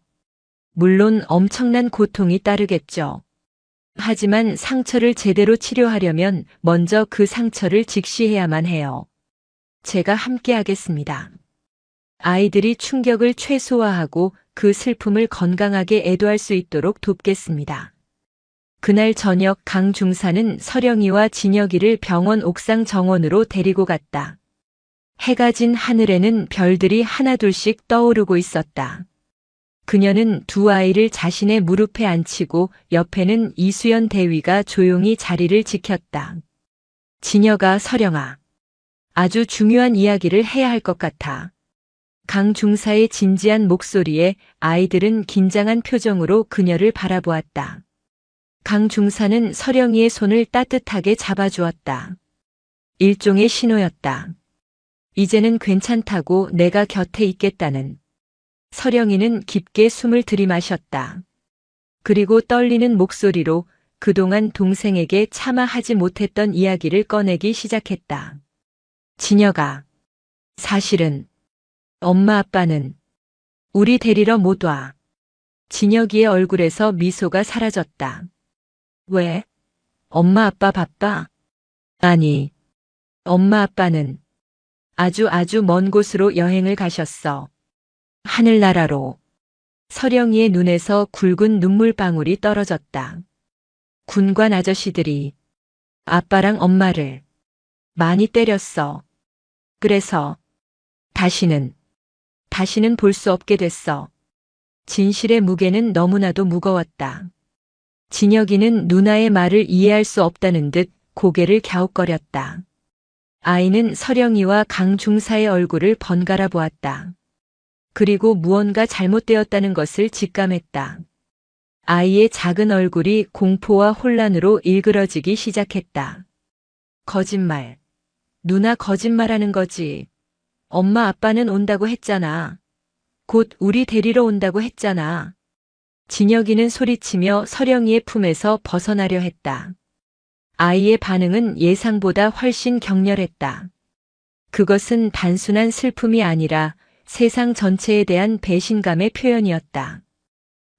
물론 엄청난 고통이 따르겠죠. 하지만 상처를 제대로 치료하려면 먼저 그 상처를 직시해야만 해요. 제가 함께 하겠습니다. 아이들이 충격을 최소화하고 그 슬픔을 건강하게 애도할 수 있도록 돕겠습니다. 그날 저녁 강 중사는 서령이와 진혁이를 병원 옥상 정원으로 데리고 갔다. 해가 진 하늘에는 별들이 하나둘씩 떠오르고 있었다. 그녀는 두 아이를 자신의 무릎에 앉히고 옆에는 이수연 대위가 조용히 자리를 지켰다. 진혁아, 서령아. 아주 중요한 이야기를 해야 할 것 같아. 강 중사의 진지한 목소리에 아이들은 긴장한 표정으로 그녀를 바라보았다. 강 중사는 서령이의 손을 따뜻하게 잡아주었다. 일종의 신호였다. 이제는 괜찮다고 내가 곁에 있겠다는. 서령이는 깊게 숨을 들이마셨다. 그리고 떨리는 목소리로 그동안 동생에게 차마 하지 못했던 이야기를 꺼내기 시작했다. 진혁아, 사실은 엄마 아빠는 우리 데리러 못 와. 진혁이의 얼굴에서 미소가 사라졌다. 왜? 엄마 아빠 바빠? 아니, 엄마 아빠는 아주 먼 곳으로 여행을 가셨어. 하늘나라로. 서령이의 눈에서 굵은 눈물방울이 떨어졌다. 군관 아저씨들이 아빠랑 엄마를 많이 때렸어. 그래서 다시는 볼 수 없게 됐어. 진실의 무게는 너무나도 무거웠다. 진혁이는 누나의 말을 이해할 수 없다는 듯 고개를 갸웃거렸다. 아이는 서령이와 강 중사의 얼굴을 번갈아 보았다. 그리고 무언가 잘못되었다는 것을 직감했다. 아이의 작은 얼굴이 공포와 혼란으로 일그러지기 시작했다. 거짓말. 누나 거짓말하는 거지. 엄마 아빠는 온다고 했잖아. 곧 우리 데리러 온다고 했잖아. 진혁이는 소리치며 서령이의 품에서 벗어나려 했다. 아이의 반응은 예상보다 훨씬 격렬했다. 그것은 단순한 슬픔이 아니라 세상 전체에 대한 배신감의 표현이었다.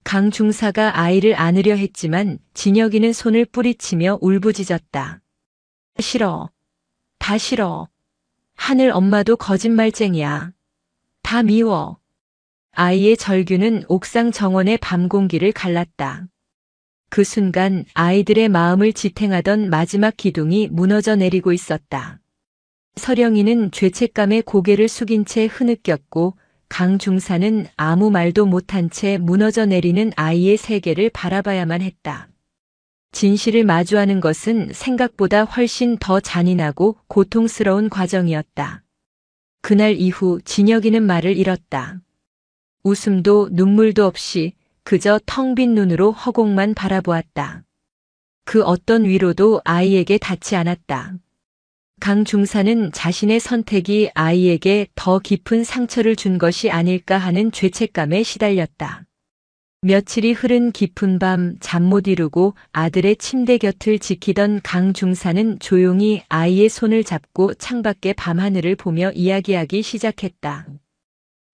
강 중사가 아이를 안으려 했지만 진혁이는 손을 뿌리치며 울부짖었다. 싫어. 다 싫어. 하늘 엄마도 거짓말쟁이야. 다 미워. 아이의 절규는 옥상 정원의 밤 공기를 갈랐다. 그 순간 아이들의 마음을 지탱하던 마지막 기둥이 무너져 내리고 있었다. 서령이는 죄책감에 고개를 숙인 채 흐느꼈고 강 중사는 아무 말도 못한 채 무너져 내리는 아이의 세계를 바라봐야만 했다. 진실을 마주하는 것은 생각보다 훨씬 더 잔인하고 고통스러운 과정이었다. 그날 이후 진혁이는 말을 잃었다. 웃음도 눈물도 없이 그저 텅 빈 눈으로 허공만 바라보았다. 그 어떤 위로도 아이에게 닿지 않았다. 강 중사는 자신의 선택이 아이에게 더 깊은 상처를 준 것이 아닐까 하는 죄책감에 시달렸다. 며칠이 흐른 깊은 밤 잠 못 이루고 아들의 침대 곁을 지키던 강 중사는 조용히 아이의 손을 잡고 창밖의 밤하늘을 보며 이야기하기 시작했다.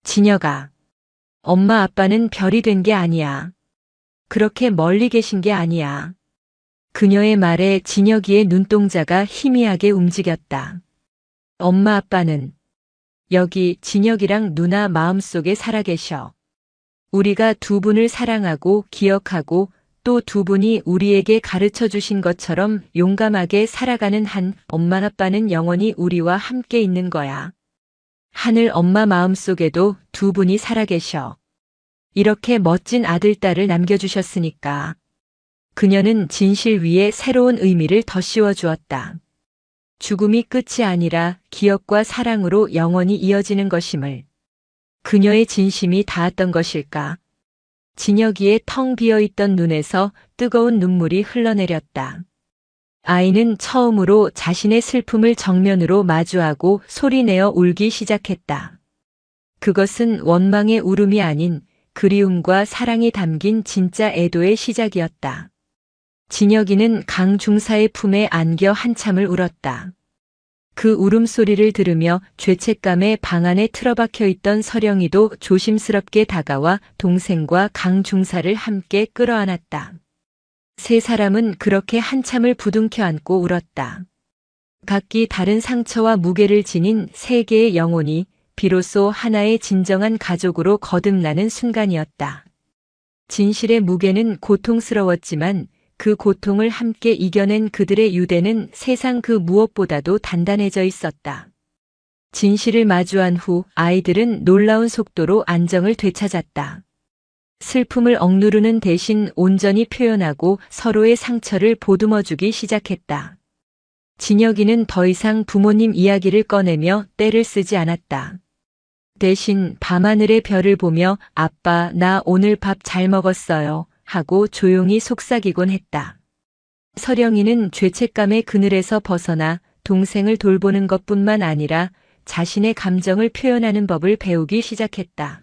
진혁아, 엄마 아빠는 별이 된 게 아니야. 그렇게 멀리 계신 게 아니야. 그녀의 말에 진혁이의 눈동자가 희미하게 움직였다. 엄마 아빠는 여기 진혁이랑 누나 마음속에 살아계셔. 우리가 두 분을 사랑하고 기억하고 또 두 분이 우리에게 가르쳐 주신 것처럼 용감하게 살아가는 한 엄마 아빠는 영원히 우리와 함께 있는 거야. 하늘 엄마 마음속에도 두 분이 살아계셔. 이렇게 멋진 아들, 딸을 남겨주셨으니까. 그녀는 진실 위에 새로운 의미를 더 씌워주었다. 죽음이 끝이 아니라 기억과 사랑으로 영원히 이어지는 것임을. 그녀의 진심이 닿았던 것일까? 진혁이의 텅 비어있던 눈에서 뜨거운 눈물이 흘러내렸다. 아이는 처음으로 자신의 슬픔을 정면으로 마주하고 소리내어 울기 시작했다. 그것은 원망의 울음이 아닌 그리움과 사랑이 담긴 진짜 애도의 시작이었다. 진혁이는 강 중사의 품에 안겨 한참을 울었다. 그 울음소리를 들으며 죄책감에 방 안에 틀어박혀 있던 서령이도 조심스럽게 다가와 동생과 강 중사를 함께 끌어안았다. 세 사람은 그렇게 한참을 부둥켜 안고 울었다. 각기 다른 상처와 무게를 지닌 세 개의 영혼이 비로소 하나의 진정한 가족으로 거듭나는 순간이었다. 진실의 무게는 고통스러웠지만 그 고통을 함께 이겨낸 그들의 유대는 세상 그 무엇보다도 단단해져 있었다. 진실을 마주한 후 아이들은 놀라운 속도로 안정을 되찾았다. 슬픔을 억누르는 대신 온전히 표현하고 서로의 상처를 보듬어주기 시작했다. 진혁이는 더 이상 부모님 이야기를 꺼내며 떼를 쓰지 않았다. 대신 밤하늘의 별을 보며 아빠, 나 오늘 밥 잘 먹었어요. 하고 조용히 속삭이곤 했다. 서령이는 죄책감의 그늘에서 벗어나 동생을 돌보는 것뿐만 아니라 자신의 감정을 표현하는 법을 배우기 시작했다.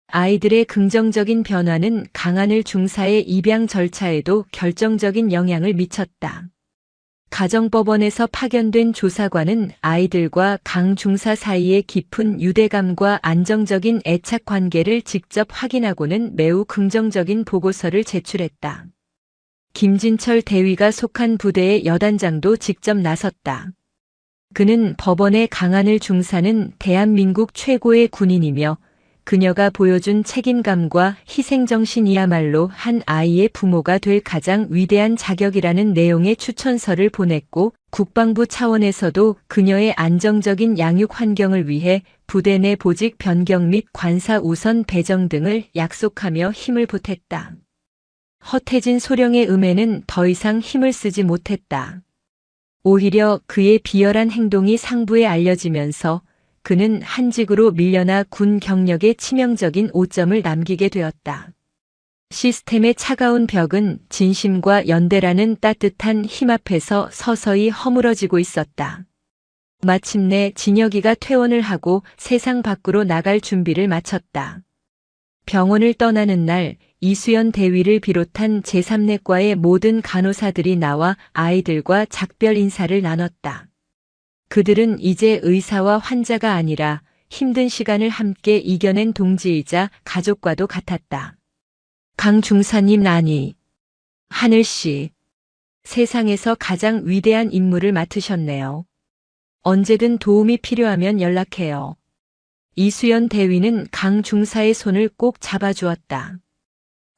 아이들의 긍정적인 변화는 강하늘 중사의 입양 절차에도 결정적인 영향을 미쳤다. 가정법원에서 파견된 조사관은 아이들과 강 중사 사이의 깊은 유대감과 안정적인 애착 관계를 직접 확인하고는 매우 긍정적인 보고서를 제출했다. 김진철 대위가 속한 부대의 여단장도 직접 나섰다. 그는 법원의 강하늘 중사는 대한민국 최고의 군인이며 그녀가 보여준 책임감과 희생정신이야말로 한 아이의 부모가 될 가장 위대한 자격이라는 내용의 추천서를 보냈고 국방부 차원에서도 그녀의 안정적인 양육 환경을 위해 부대 내 보직 변경 및 관사 우선 배정 등을 약속하며 힘을 보탰다. 허태진 소령의 음해는 더 이상 힘을 쓰지 못했다. 오히려 그의 비열한 행동이 상부에 알려지면서 그는 한직으로 밀려나 군 경력에 치명적인 오점을 남기게 되었다. 시스템의 차가운 벽은 진심과 연대라는 따뜻한 힘 앞에서 서서히 허물어지고 있었다. 마침내 진혁이가 퇴원을 하고 세상 밖으로 나갈 준비를 마쳤다. 병원을 떠나는 날 이수연 대위를 비롯한 제3내과의 모든 간호사들이 나와 아이들과 작별 인사를 나눴다. 그들은 이제 의사와 환자가 아니라 힘든 시간을 함께 이겨낸 동지이자 가족과도 같았다. 강 중사님, 아니, 하늘씨, 세상에서 가장 위대한 임무를 맡으셨네요. 언제든 도움이 필요하면 연락해요. 이수연 대위는 강 중사의 손을 꼭 잡아주었다.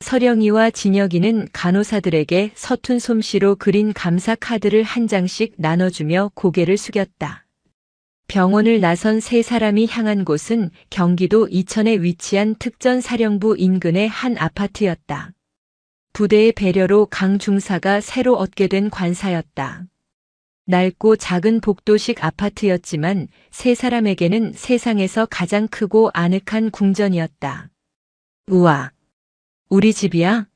서령이와 진혁이는 간호사들에게 서툰 솜씨로 그린 감사 카드를 한 장씩 나눠주며 고개를 숙였다. 병원을 나선 세 사람이 향한 곳은 경기도 이천에 위치한 특전사령부 인근의 한 아파트였다. 부대의 배려로 강 중사가 새로 얻게 된 관사였다. 낡고 작은 복도식 아파트였지만 세 사람에게는 세상에서 가장 크고 아늑한 궁전이었다. 우와! 우리 집이야?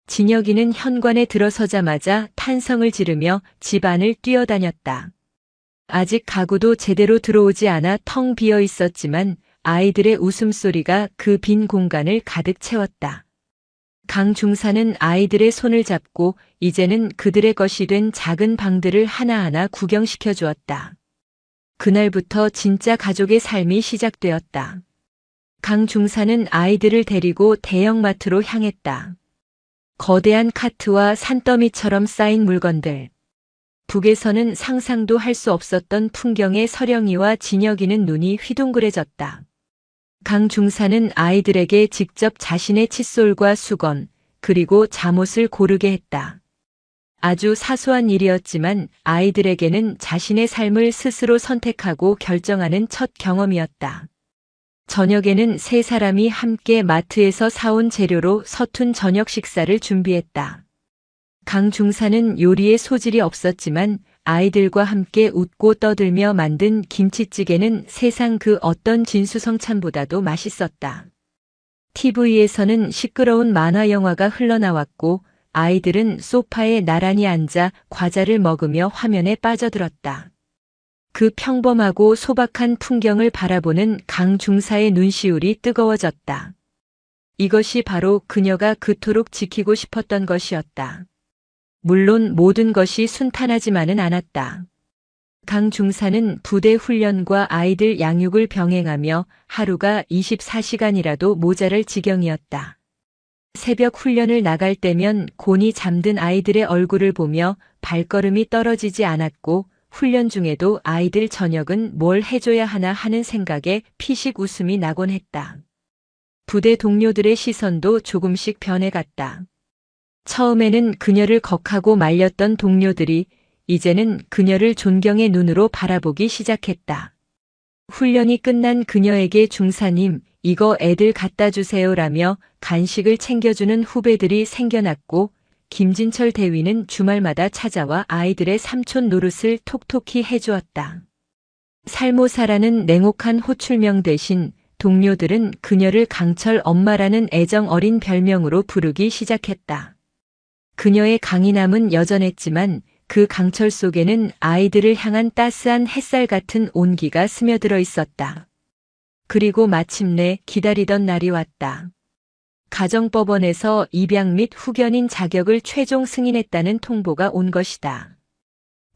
진혁이는 현관에 들어서자마자 탄성을 지르며 집 안을 뛰어다녔다. 아직 가구도 제대로 들어오지 않아 텅 비어 있었지만 아이들의 웃음소리가 그 빈 공간을 가득 채웠다. 강 중사는 아이들의 손을 잡고 이제는 그들의 것이 된 작은 방들을 하나하나 구경시켜 주었다. 그날부터 진짜 가족의 삶이 시작되었다. 강 중사는 아이들을 데리고 대형마트로 향했다. 거대한 카트와 산더미처럼 쌓인 물건들. 북에서는 상상도 할 수 없었던 풍경에 서령이와 진혁이는 눈이 휘둥그레졌다. 강 중사는 아이들에게 직접 자신의 칫솔과 수건, 그리고 잠옷을 고르게 했다. 아주 사소한 일이었지만 아이들에게는 자신의 삶을 스스로 선택하고 결정하는 첫 경험이었다. 저녁에는 세 사람이 함께 마트에서 사온 재료로 서툰 저녁 식사를 준비했다. 강 중사는 요리에 소질이 없었지만 아이들과 함께 웃고 떠들며 만든 김치찌개는 세상 그 어떤 진수성찬보다도 맛있었다. TV에서는 시끄러운 만화 영화가 흘러나왔고 아이들은 소파에 나란히 앉아 과자를 먹으며 화면에 빠져들었다. 그 평범하고 소박한 풍경을 바라보는 강 중사의 눈시울이 뜨거워졌다. 이것이 바로 그녀가 그토록 지키고 싶었던 것이었다. 물론 모든 것이 순탄하지만은 않았다. 강 중사는 부대 훈련과 아이들 양육을 병행하며 하루가 24시간이라도 모자랄 지경이었다. 새벽 훈련을 나갈 때면 곤히 잠든 아이들의 얼굴을 보며 발걸음이 떨어지지 않았고 훈련 중에도 아이들 저녁은 뭘 해줘야 하나 하는 생각에 피식 웃음이 나곤 했다. 부대 동료들의 시선도 조금씩 변해갔다. 처음에는 그녀를 격하고 말렸던 동료들이 이제는 그녀를 존경의 눈으로 바라보기 시작했다. 훈련이 끝난 그녀에게 중사님, 이거 애들 갖다 주세요라며 간식을 챙겨주는 후배들이 생겨났고 김진철 대위는 주말마다 찾아와 아이들의 삼촌 노릇을 톡톡히 해주었다. 살모사라는 냉혹한 호출명 대신 동료들은 그녀를 강철 엄마라는 애정 어린 별명으로 부르기 시작했다. 그녀의 강인함은 여전했지만 그 강철 속에는 아이들을 향한 따스한 햇살 같은 온기가 스며들어 있었다. 그리고 마침내 기다리던 날이 왔다. 가정법원에서 입양 및 후견인 자격을 최종 승인했다는 통보가 온 것이다.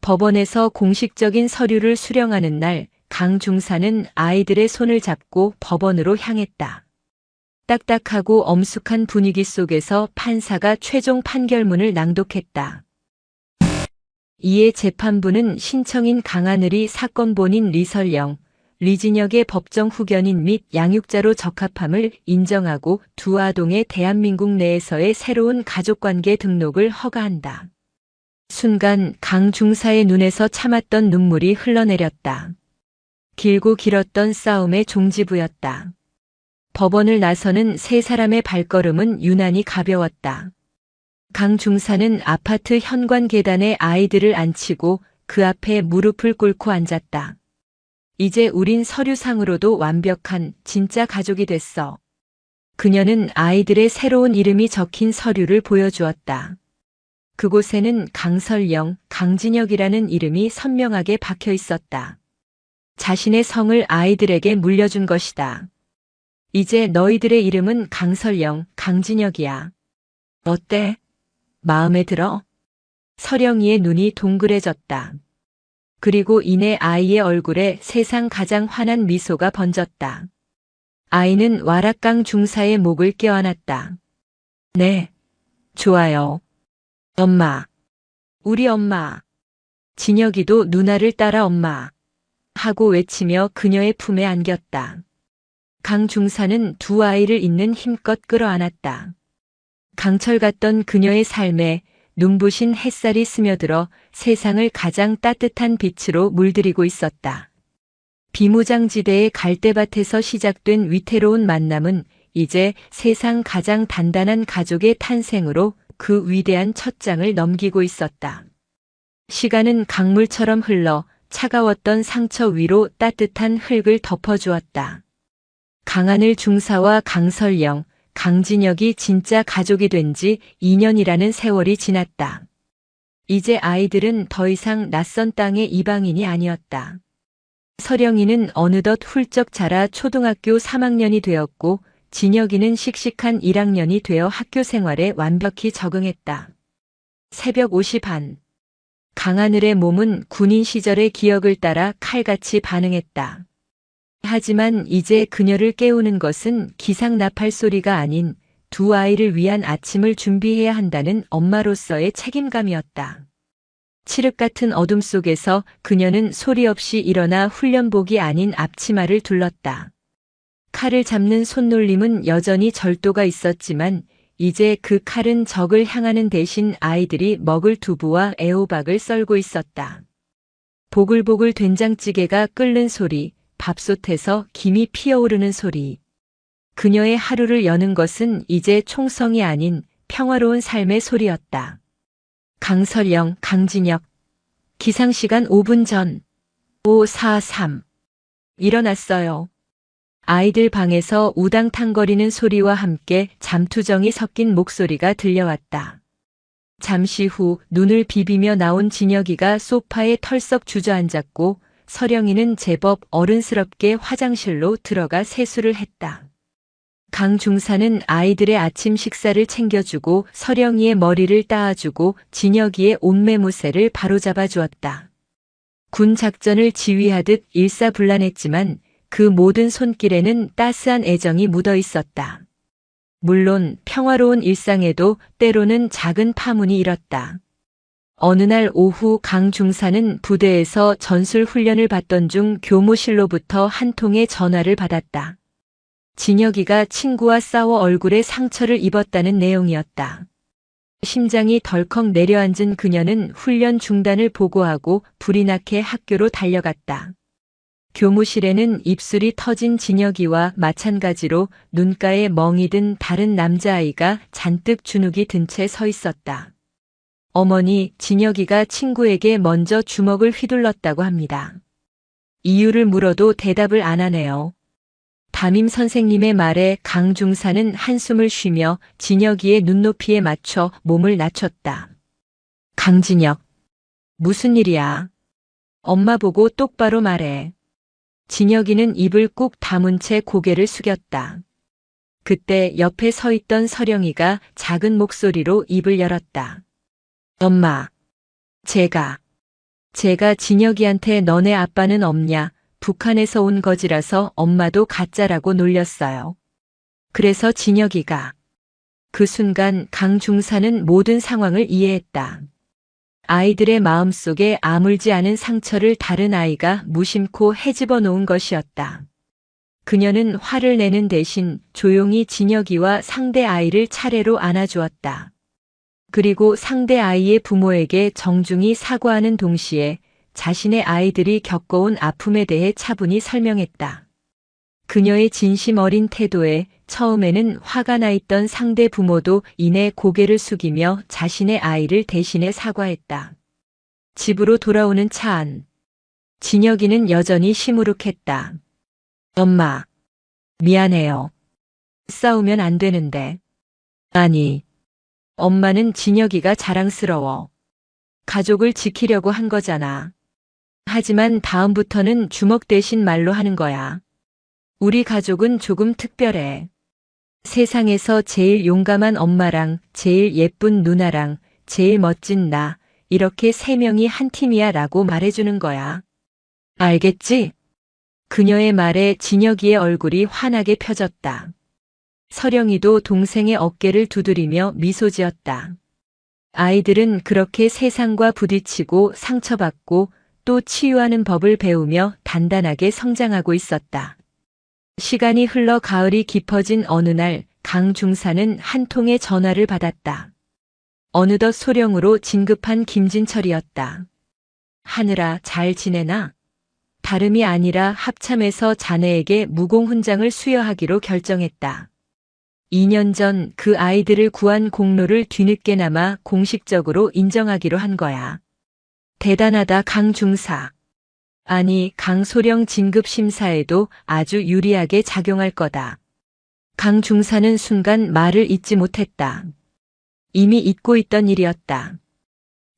법원에서 공식적인 서류를 수령하는 날, 강 중사는 아이들의 손을 잡고 법원으로 향했다. 딱딱하고 엄숙한 분위기 속에서 판사가 최종 판결문을 낭독했다. 이에 재판부는 신청인 강하늘이 사건 본인 리설영, 리진혁의 법정 후견인 및 양육자로 적합함을 인정하고 두 아동의 대한민국 내에서의 새로운 가족관계 등록을 허가한다. 순간 강 중사의 눈에서 참았던 눈물이 흘러내렸다. 길고 길었던 싸움의 종지부였다. 법원을 나서는 세 사람의 발걸음은 유난히 가벼웠다. 강 중사는 아파트 현관 계단에 아이들을 앉히고 그 앞에 무릎을 꿇고 앉았다. 이제 우린 서류상으로도 완벽한 진짜 가족이 됐어. 그녀는 아이들의 새로운 이름이 적힌 서류를 보여주었다. 그곳에는 강설영, 강진혁이라는 이름이 선명하게 박혀 있었다. 자신의 성을 아이들에게 물려준 것이다. 이제 너희들의 이름은 강설영, 강진혁이야. 어때? 마음에 들어? 설영이의 눈이 동그래졌다. 그리고 이내 아이의 얼굴에 세상 가장 환한 미소가 번졌다. 아이는 와락강 중사의 목을 껴안았다. 네, 좋아요. 엄마. 우리 엄마. 진혁이도 누나를 따라 엄마. 하고 외치며 그녀의 품에 안겼다. 강 중사는 두 아이를 있는 힘껏 끌어안았다. 강철 같던 그녀의 삶에 눈부신 햇살이 스며들어 세상을 가장 따뜻한 빛으로 물들이고 있었다. 비무장지대의 갈대밭에서 시작된 위태로운 만남은 이제 세상 가장 단단한 가족의 탄생으로 그 위대한 첫 장을 넘기고 있었다. 시간은 강물처럼 흘러 차가웠던 상처 위로 따뜻한 흙을 덮어주었다. 강하늘 중사와 강설영, 강진혁이 진짜 가족이 된 지 2년이라는 세월이 지났다. 이제 아이들은 더 이상 낯선 땅의 이방인이 아니었다. 서령이는 어느덧 훌쩍 자라 초등학교 3학년이 되었고 진혁이는 씩씩한 1학년이 되어 학교 생활에 완벽히 적응했다. 새벽 5시 반. 강하늘의 몸은 군인 시절의 기억을 따라 칼같이 반응했다. 하지만 이제 그녀를 깨우는 것은 기상나팔 소리가 아닌 두 아이를 위한 아침을 준비해야 한다는 엄마로서의 책임감이었다. 칠흑 같은 어둠 속에서 그녀는 소리 없이 일어나 훈련복이 아닌 앞치마를 둘렀다. 칼을 잡는 손놀림은 여전히 절도가 있었지만 이제 그 칼은 적을 향하는 대신 아이들이 먹을 두부와 애호박을 썰고 있었다. 보글보글 된장찌개가 끓는 소리, 밥솥에서 김이 피어오르는 소리. 그녀의 하루를 여는 것은 이제 총성이 아닌 평화로운 삶의 소리였다. 강설영, 강진혁. 기상시간 5분 전. 543. 일어났어요. 아이들 방에서 우당탕거리는 소리와 함께 잠투정이 섞인 목소리가 들려왔다. 잠시 후 눈을 비비며 나온 진혁이가 소파에 털썩 주저앉았고 서령이는 제법 어른스럽게 화장실로 들어가 세수를 했다. 강 중사는 아이들의 아침 식사를 챙겨주고 서령이의 머리를 따아주고 진혁이의 옷매무새를 바로잡아 주었다. 군 작전을 지휘하듯 일사불란했지만 그 모든 손길에는 따스한 애정이 묻어 있었다. 물론 평화로운 일상에도 때로는 작은 파문이 일었다. 어느 날 오후 강 중사는 부대에서 전술 훈련을 받던 중 교무실로부터 한 통의 전화를 받았다. 진혁이가 친구와 싸워 얼굴에 상처를 입었다는 내용이었다. 심장이 덜컥 내려앉은 그녀는 훈련 중단을 보고하고 불이 나게 학교로 달려갔다. 교무실에는 입술이 터진 진혁이와 마찬가지로 눈가에 멍이 든 다른 남자아이가 잔뜩 주눅이 든 채 서 있었다. 어머니, 진혁이가 친구에게 먼저 주먹을 휘둘렀다고 합니다. 이유를 물어도 대답을 안 하네요. 담임 선생님의 말에 강 중사는 한숨을 쉬며 진혁이의 눈높이에 맞춰 몸을 낮췄다. 강진혁, 무슨 일이야? 엄마 보고 똑바로 말해. 진혁이는 입을 꾹 다문 채 고개를 숙였다. 그때 옆에 서 있던 서령이가 작은 목소리로 입을 열었다. 엄마, 제가 진혁이한테 너네 아빠는 없냐? 북한에서 온 거지라서 엄마도 가짜라고 놀렸어요. 그래서 진혁이가. 그 순간 강 중사는 모든 상황을 이해했다. 아이들의 마음속에 아물지 않은 상처를 다른 아이가 무심코 헤집어 놓은 것이었다. 그녀는 화를 내는 대신 조용히 진혁이와 상대 아이를 차례로 안아주었다. 그리고 상대 아이의 부모에게 정중히 사과하는 동시에 자신의 아이들이 겪어온 아픔에 대해 차분히 설명했다. 그녀의 진심 어린 태도에 처음에는 화가 나 있던 상대 부모도 이내 고개를 숙이며 자신의 아이를 대신해 사과했다. 집으로 돌아오는 차 안. 진혁이는 여전히 시무룩했다. 엄마, 미안해요. 싸우면 안 되는데. 아니, 엄마는 진혁이가 자랑스러워. 가족을 지키려고 한 거잖아. 하지만 다음부터는 주먹 대신 말로 하는 거야. 우리 가족은 조금 특별해. 세상에서 제일 용감한 엄마랑 제일 예쁜 누나랑 제일 멋진 나, 이렇게 세 명이 한 팀이야 라고 말해주는 거야. 알겠지? 그녀의 말에 진혁이의 얼굴이 환하게 펴졌다. 서령이도 동생의 어깨를 두드리며 미소 지었다. 아이들은 그렇게 세상과 부딪히고 상처받고 또 치유하는 법을 배우며 단단하게 성장하고 있었다. 시간이 흘러 가을이 깊어진 어느 날 강 중사는 한 통의 전화를 받았다. 어느덧 소령으로 진급한 김진철이었다. 하늘아, 잘 지내나? 다름이 아니라 합참에서 자네에게 무공훈장을 수여하기로 결정했다. 2년 전 그 아이들을 구한 공로를 뒤늦게나마 공식적으로 인정하기로 한 거야. 대단하다, 강 중사. 아니, 강소령 진급 심사에도 아주 유리하게 작용할 거다. 강 중사는 순간 말을 잇지 못했다. 이미 잊고 있던 일이었다.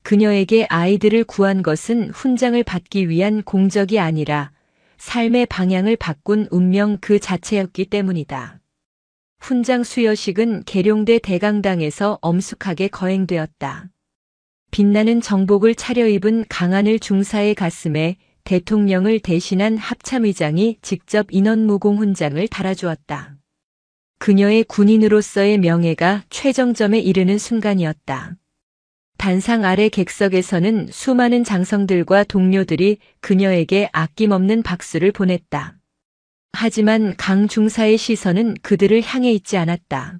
그녀에게 아이들을 구한 것은 훈장을 받기 위한 공적이 아니라 삶의 방향을 바꾼 운명 그 자체였기 때문이다. 훈장 수여식은 계룡대 대강당에서 엄숙하게 거행되었다. 빛나는 정복을 차려입은 강하늘 중사의 가슴에 대통령을 대신한 합참의장이 직접 인원무공 훈장을 달아주었다. 그녀의 군인으로서의 명예가 최정점에 이르는 순간이었다. 단상 아래 객석에서는 수많은 장성들과 동료들이 그녀에게 아낌없는 박수를 보냈다. 하지만 강 중사의 시선은 그들을 향해 있지 않았다.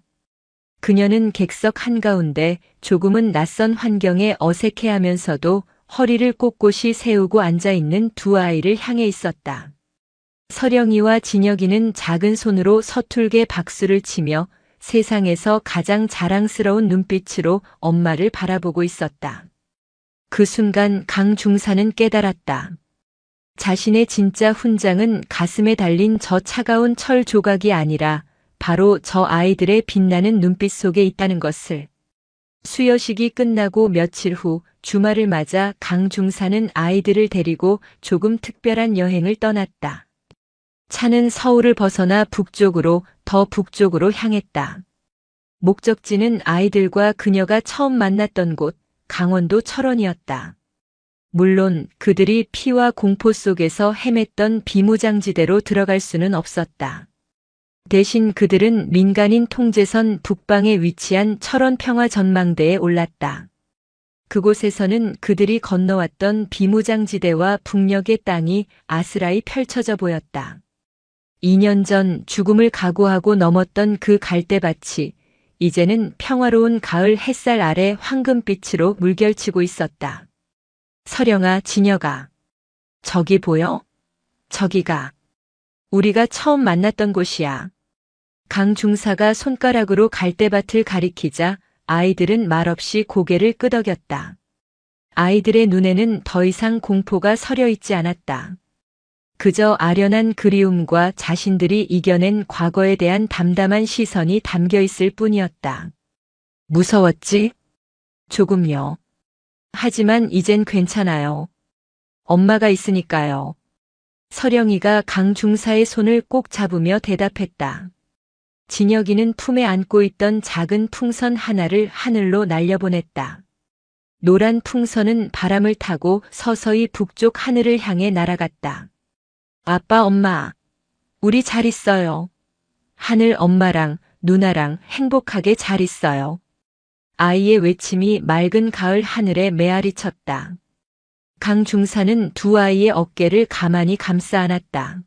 그녀는 객석 한가운데 조금은 낯선 환경에 어색해하면서도 허리를 꼿꼿이 세우고 앉아있는 두 아이를 향해 있었다. 서령이와 진혁이는 작은 손으로 서툴게 박수를 치며 세상에서 가장 자랑스러운 눈빛으로 엄마를 바라보고 있었다. 그 순간 강 중사는 깨달았다. 자신의 진짜 훈장은 가슴에 달린 저 차가운 철 조각이 아니라 바로 저 아이들의 빛나는 눈빛 속에 있다는 것을. 수여식이 끝나고 며칠 후 주말을 맞아 강 중사는 아이들을 데리고 조금 특별한 여행을 떠났다. 차는 서울을 벗어나 북쪽으로, 더 북쪽으로 향했다. 목적지는 아이들과 그녀가 처음 만났던 곳, 강원도 철원이었다. 물론 그들이 피와 공포 속에서 헤맸던 비무장지대로 들어갈 수는 없었다. 대신 그들은 민간인 통제선 북방에 위치한 철원 평화전망대에 올랐다. 그곳에서는 그들이 건너왔던 비무장지대와 북녘의 땅이 아스라이 펼쳐져 보였다. 2년 전 죽음을 각오하고 넘었던 그 갈대밭이 이제는 평화로운 가을 햇살 아래 황금빛으로 물결치고 있었다. 서령아, 진혁아. 저기 보여? 저기가 우리가 처음 만났던 곳이야. 강 중사가 손가락으로 갈대밭을 가리키자 아이들은 말없이 고개를 끄덕였다. 아이들의 눈에는 더 이상 공포가 서려 있지 않았다. 그저 아련한 그리움과 자신들이 이겨낸 과거에 대한 담담한 시선이 담겨 있을 뿐이었다. 무서웠지? 조금요. 하지만 이젠 괜찮아요. 엄마가 있으니까요. 서령이가 강 중사의 손을 꼭 잡으며 대답했다. 진혁이는 품에 안고 있던 작은 풍선 하나를 하늘로 날려보냈다. 노란 풍선은 바람을 타고 서서히 북쪽 하늘을 향해 날아갔다. 아빠, 엄마, 우리 잘 있어요. 하늘 엄마랑 누나랑 행복하게 잘 있어요. 아이의 외침이 맑은 가을 하늘에 메아리 쳤다. 강 중사는 두 아이의 어깨를 가만히 감싸 안았다.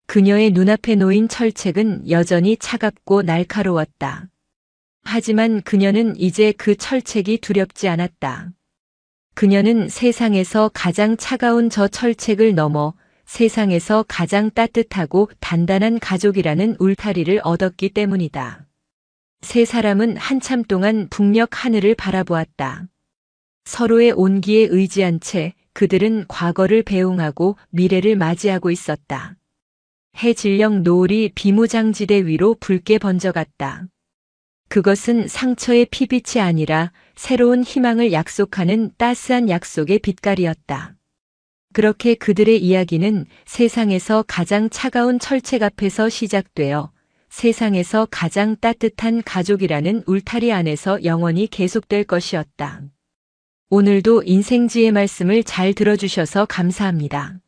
그녀의 눈앞에 놓인 철책은 여전히 차갑고 날카로웠다. 하지만 그녀는 이제 그 철책이 두렵지 않았다. 그녀는 세상에서 가장 차가운 저 철책을 넘어 세상에서 가장 따뜻하고 단단한 가족이라는 울타리를 얻었기 때문이다. 세 사람은 한참 동안 북녘 하늘을 바라보았다. 서로의 온기에 의지한 채 그들은 과거를 배웅하고 미래를 맞이하고 있었다. 해질녘 노을이 비무장지대 위로 붉게 번져갔다. 그것은 상처의 피빛이 아니라 새로운 희망을 약속하는 따스한 약속의 빛깔이었다. 그렇게 그들의 이야기는 세상에서 가장 차가운 철책 앞에서 시작되어 세상에서 가장 따뜻한 가족이라는 울타리 안에서 영원히 계속될 것이었다. 오늘도 인생지의 말씀을 잘 들어주셔서 감사합니다.